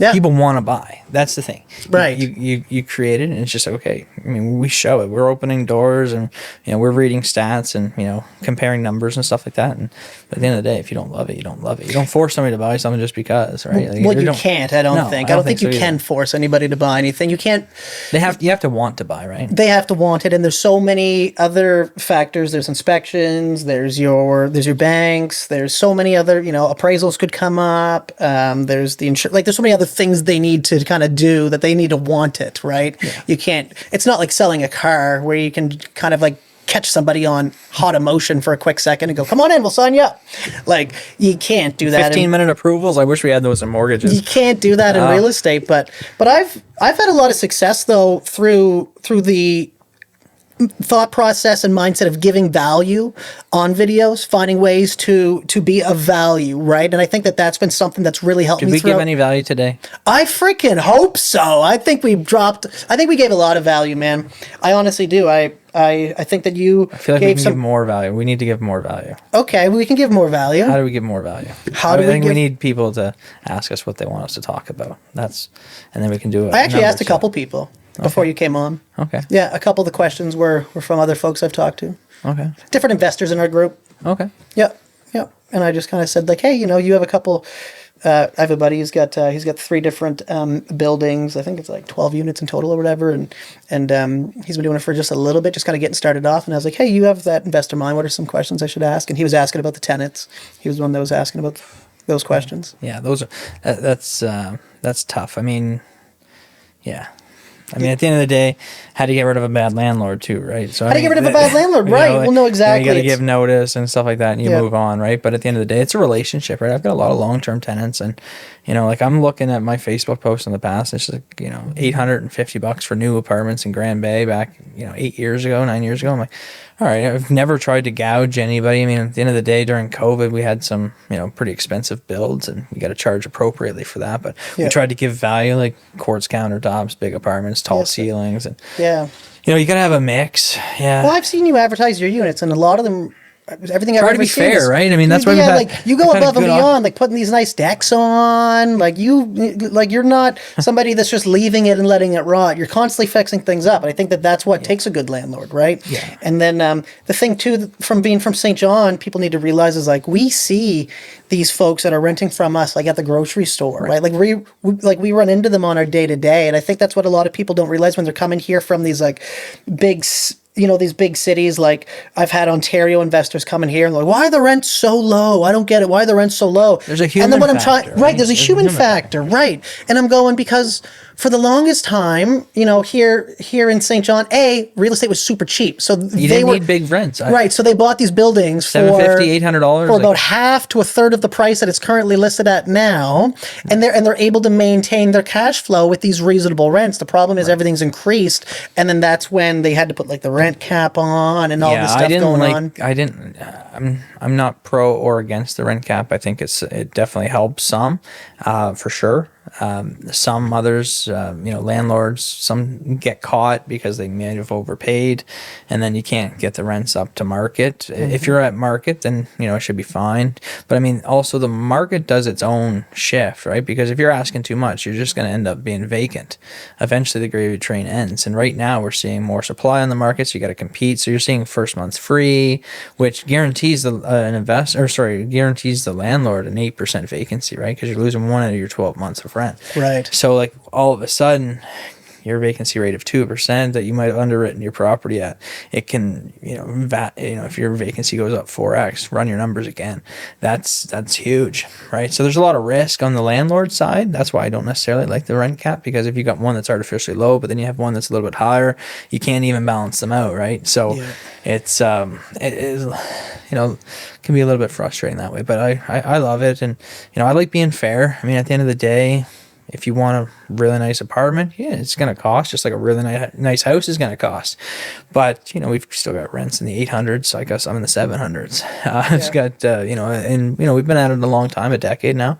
Yeah. People want to buy. That's the thing. Right. You create it, and it's just okay. I mean, we show it. We're opening doors, and we're reading stats, and comparing numbers and stuff like that. And at the end of the day, if you don't love it, you don't love it. You don't force somebody to buy something just because, right? Well, you can't. I don't think. I don't think you can force anybody to buy anything. You can't. You have to want to buy, right? They have to want it, and there's so many other factors. There's inspections. There's your banks. There's so many other. Appraisals could come up. There's the insurance. Like there's so many other things they need to kind of do that they need to want it, right? Yeah. You can't. It's not like selling a car where you can kind of like catch somebody on hot emotion for a quick second and go, come on in, we'll sign you up. Like, you can't do that. 15-minute approvals. I wish we had those in mortgages. You can't do that in real estate. But I've had a lot of success though through the thought process and mindset of giving value on videos, finding ways to be of value, right? And I think that's been something that's really helped me. Did we give any value today? I freaking hope so. I think we gave a lot of value, man. I honestly do. I think that you I feel like we can give more value. We need to give more value. Okay, we can give more value. How do we give more value? I think we need people to ask us what they want us to talk about. And then we can do it. I actually asked a couple people before you came on. Okay. Yeah, a couple of the questions were from other folks I've talked to. Okay. Different investors in our group. Okay. Yep. And I just kind of said like, hey, you have a couple. I have a buddy who's got 3 different buildings. I think it's like 12 units in total or whatever. And he's been doing it for just a little bit, just kind of getting started off. And I was like, hey, you have that investor mind. What are some questions I should ask? And he was asking about the tenants. He was the one that was asking about those questions. Yeah, those are that's tough. I mean, yeah. I mean, at the end of the day, how do you get rid of a bad landlord too, right? So how do you get rid of a bad landlord, right? Well, no, exactly. You got to give notice and stuff like that, and you move on, right? But at the end of the day, it's a relationship, right? I've got a lot of long-term tenants, and like I'm looking at my Facebook posts in the past. It's just $850 for new apartments in Grand Bay back 8 years ago, 9 years ago. I'm like, all right, I've never tried to gouge anybody. I mean, at the end of the day, during COVID, we had some pretty expensive builds, and you got to charge appropriately for that. But we tried to give value, like quartz countertops, big apartments, tall ceilings, and you got to have a mix. Yeah. Well, I've seen you advertise your units, and a lot of them, everything I've try ever to be seen fair, is, right? I mean, that's why you go above and beyond, like putting these nice decks on. Like you're not somebody that's just leaving it and letting it rot. You're constantly fixing things up, and I think that's what takes a good landlord, right? Yeah. And then the thing too, from being from St. John, people need to realize is like we see these folks that are renting from us, like at the grocery store, right? Like we run into them on our day to day, and I think that's what a lot of people don't realize when they're coming here from these like big. These big cities, like I've had Ontario investors coming here and they're like, why are the rents so low? I don't get it. Why are the rents so low? There's a human factor. Right, there's a human factor, right. And I'm going because for the longest time, here in St. John, real estate was super cheap. So you didn't need big rents. Right, so they bought these buildings for $750, $800 for about half to a third of the price that it's currently listed at now, and they're able to maintain their cash flow with these reasonable rents. The problem is everything's increased, and then that's when they had to put like the rent cap on and all this stuff going on. I'm not pro or against the rent cap. I think it definitely helps some, for sure. Some others, landlords, some get caught because they may have overpaid, and then you can't get the rents up to market. Mm-hmm. If you're at market, then it should be fine. But I mean, also the market does its own shift, right? Because if you're asking too much, you're just going to end up being vacant. Eventually, the gravy train ends, and right now we're seeing more supply on the market, so you got to compete. So you're seeing first month free, which guarantees the guarantees the landlord an 8% vacancy, right? Because you're losing 1 out of your 12 months of rent. Right. So like all of a sudden, your vacancy rate of 2% that you might have underwritten your property at, it can, if your vacancy goes up 4x, run your numbers again. That's huge, right? So there's a lot of risk on the landlord side. That's why I don't necessarily like the rent cap, because if you got one that's artificially low, but then you have one that's a little bit higher, you can't even balance them out, right? So it's it is, can be a little bit frustrating that way. But I love it, and I like being fair. I mean, at the end of the day, if you want a really nice apartment, it's going to cost just like a really nice house is going to cost. But, we've still got rents in the 800s. I guess I'm in the 700s. It's got, we've been at it a long time, a decade now.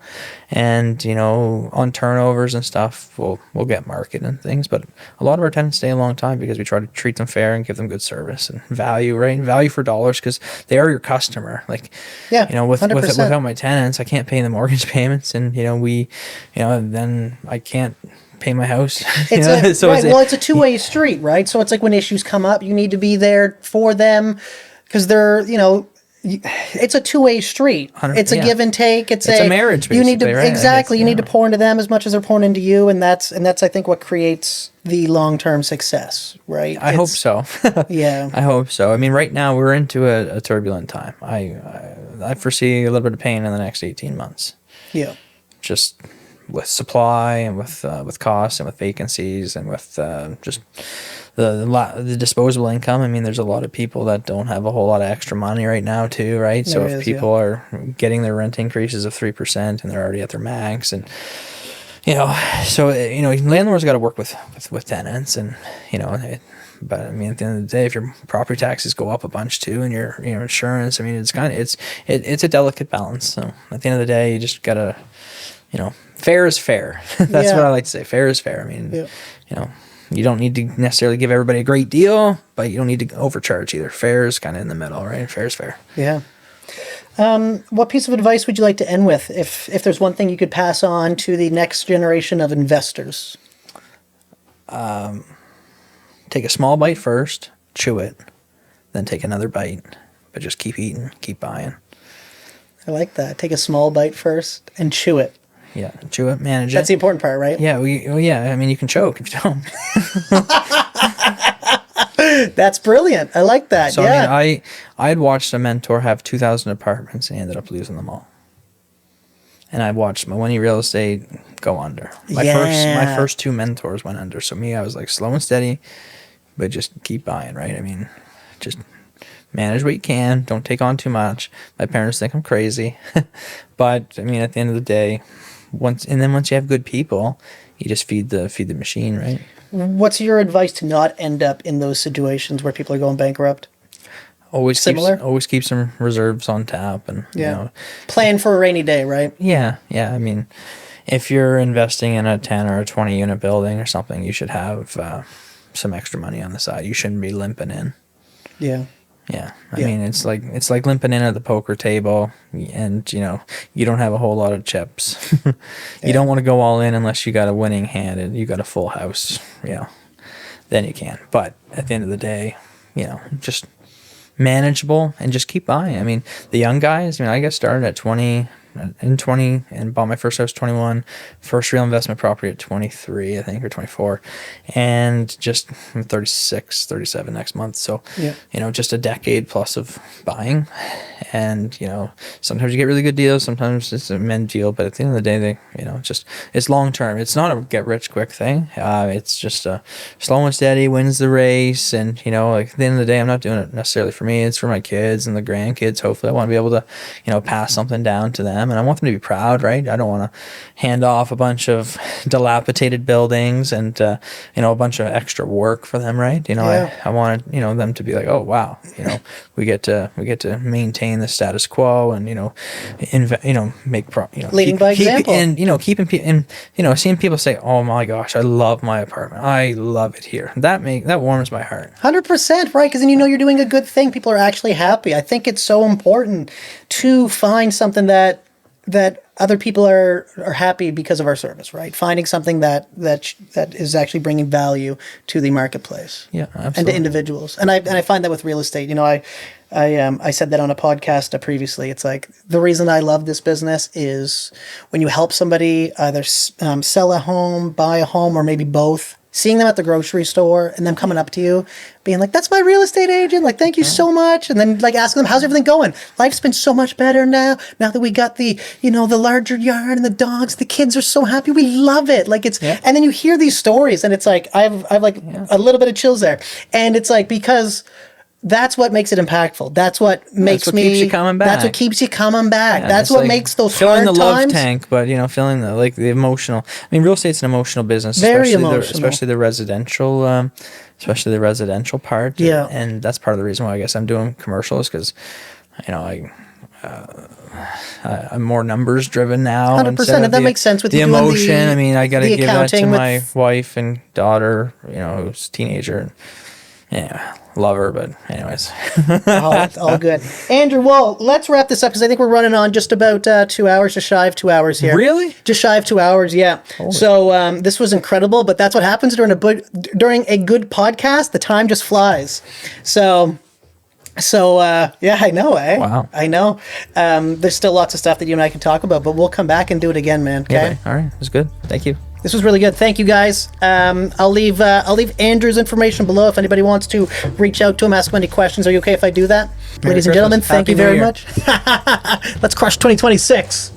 And, on turnovers and stuff, we'll get market and things. But a lot of our tenants stay a long time because we try to treat them fair and give them good service and value, right? Value for dollars, because they are your customer. Like, without my tenants, I can't pay the mortgage payments. And, then I can't pay my house. It's a two-way street, right? So it's like when issues come up, you need to be there for them because they're, it's a two-way street. It's a give and take. It's a marriage, basically. You need to right? You need to pour into them as much as they're pouring into you, and that's I think what creates the long-term success, right? I hope so. Yeah, I hope so. I mean, right now we're into a turbulent time. I foresee a little bit of pain in the next 18 months. Yeah, just with supply and with costs and with vacancies and with just the disposable income. I mean, there's a lot of people that don't have a whole lot of extra money right now too, right? So if people are getting their rent increases of 3% and they're already at their max, and so landlords got to work with tenants, and but I mean, at the end of the day, if your property taxes go up a bunch too, and your insurance, I mean, it's a delicate balance. So at the end of the day, you just gotta, fair is fair. That's what I like to say. Fair is fair. I mean, you don't need to necessarily give everybody a great deal, but you don't need to overcharge either. Fair is kind of in the middle, right? Fair is fair. Yeah. What piece of advice would you like to end with? If there's one thing you could pass on to the next generation of investors? Take a small bite first, chew it, then take another bite, but just keep eating, keep buying. I like that. Take a small bite first and chew it. Yeah, chew it, manage it. That's the important part, right? Yeah, I mean, you can choke if you don't. That's brilliant. I like that. So, I mean, I had watched a mentor have 2,000 apartments and he ended up losing them all. And I watched my Money Real Estate go under. My first two mentors went under. So I was like slow and steady, but just keep buying, right? I mean, just manage what you can. Don't take on too much. My parents think I'm crazy. But I mean, at the end of the day, once you have good people, you just feed the machine, right? What's your advice to not end up in those situations where people are going bankrupt? Always keep some reserves on tap, and plan for a rainy day, right? Yeah. I mean, if you're investing in a 10 or a 20 unit building or something, you should have some extra money on the side. You shouldn't be limping in. Yeah. Yeah. I mean, it's like limping in at the poker table, and you don't have a whole lot of chips. You don't want to go all in unless you got a winning hand and you got a full house. Then you can. But at the end of the day, just manageable and just keep buying. I mean, the young guys, I got started at 20 and bought my first house 21, first real investment property at 23, I think, or 24, and just I'm 36, 37 next month. So, just a decade plus of buying, and sometimes you get really good deals, sometimes it's a men deal, but at the end of the day, it's long term. It's not a get rich quick thing. It's just a slow and steady wins the race, and at the end of the day, I'm not doing it necessarily for me. It's for my kids and the grandkids. Hopefully, I want to be able to pass something down to them. And I want them to be proud, right? I don't want to hand off a bunch of dilapidated buildings and a bunch of extra work for them, right? I want them to be like, oh wow, we get to maintain the status quo and make leading by example, and keeping people and seeing people say, oh my gosh, I love my apartment, I love it here. That warms my heart. 100%, right? Because then you're doing a good thing. People are actually happy. I think it's so important to find something that other people are happy because of our service, right? Finding something that is actually bringing value to the marketplace, absolutely, and to individuals. And I find that with real estate. I said that on a podcast previously. It's like the reason I love this business is when you help somebody either sell a home, buy a home, or maybe both. Seeing them at the grocery store and them coming up to you, being like, that's my real estate agent. Like, thank you so much. And then asking them, how's everything going? Life's been so much better now that we got the larger yard and the dogs, the kids are so happy. We love it. Like and then you hear these stories and it's like, I've a little bit of chills there. And it's like, because that's what makes it impactful. That's what keeps you coming back. That's what keeps you coming back. That's what makes those hard times. Filling the love tank, but filling the emotional. I mean, real estate's an emotional business, very emotional, especially the residential, part. Yeah, and that's part of the reason why I guess I'm doing commercials, because I'm more numbers driven now. 100%, and that makes sense with the you emotion. Doing I mean, I got to give that to my wife and daughter. Who's a teenager. Yeah, love her, but anyways. all good. Andrew, well, let's wrap this up because I think we're running on just about 2 hours, just shy of 2 hours here. Really? Just shy of 2 hours, yeah. Holy. So this was incredible, but that's what happens during a good podcast. The time just flies. So I know, eh? Wow. I know. There's still lots of stuff that you and I can talk about, but we'll come back and do it again, man. Okay? Yeah, all right. It was good. Thank you. This was really good. Thank you, guys. I'll leave Andrew's information below if anybody wants to reach out to him, ask him any questions. Are you okay if I do that? Ladies and gentlemen, thank you very much. Let's crush 2026.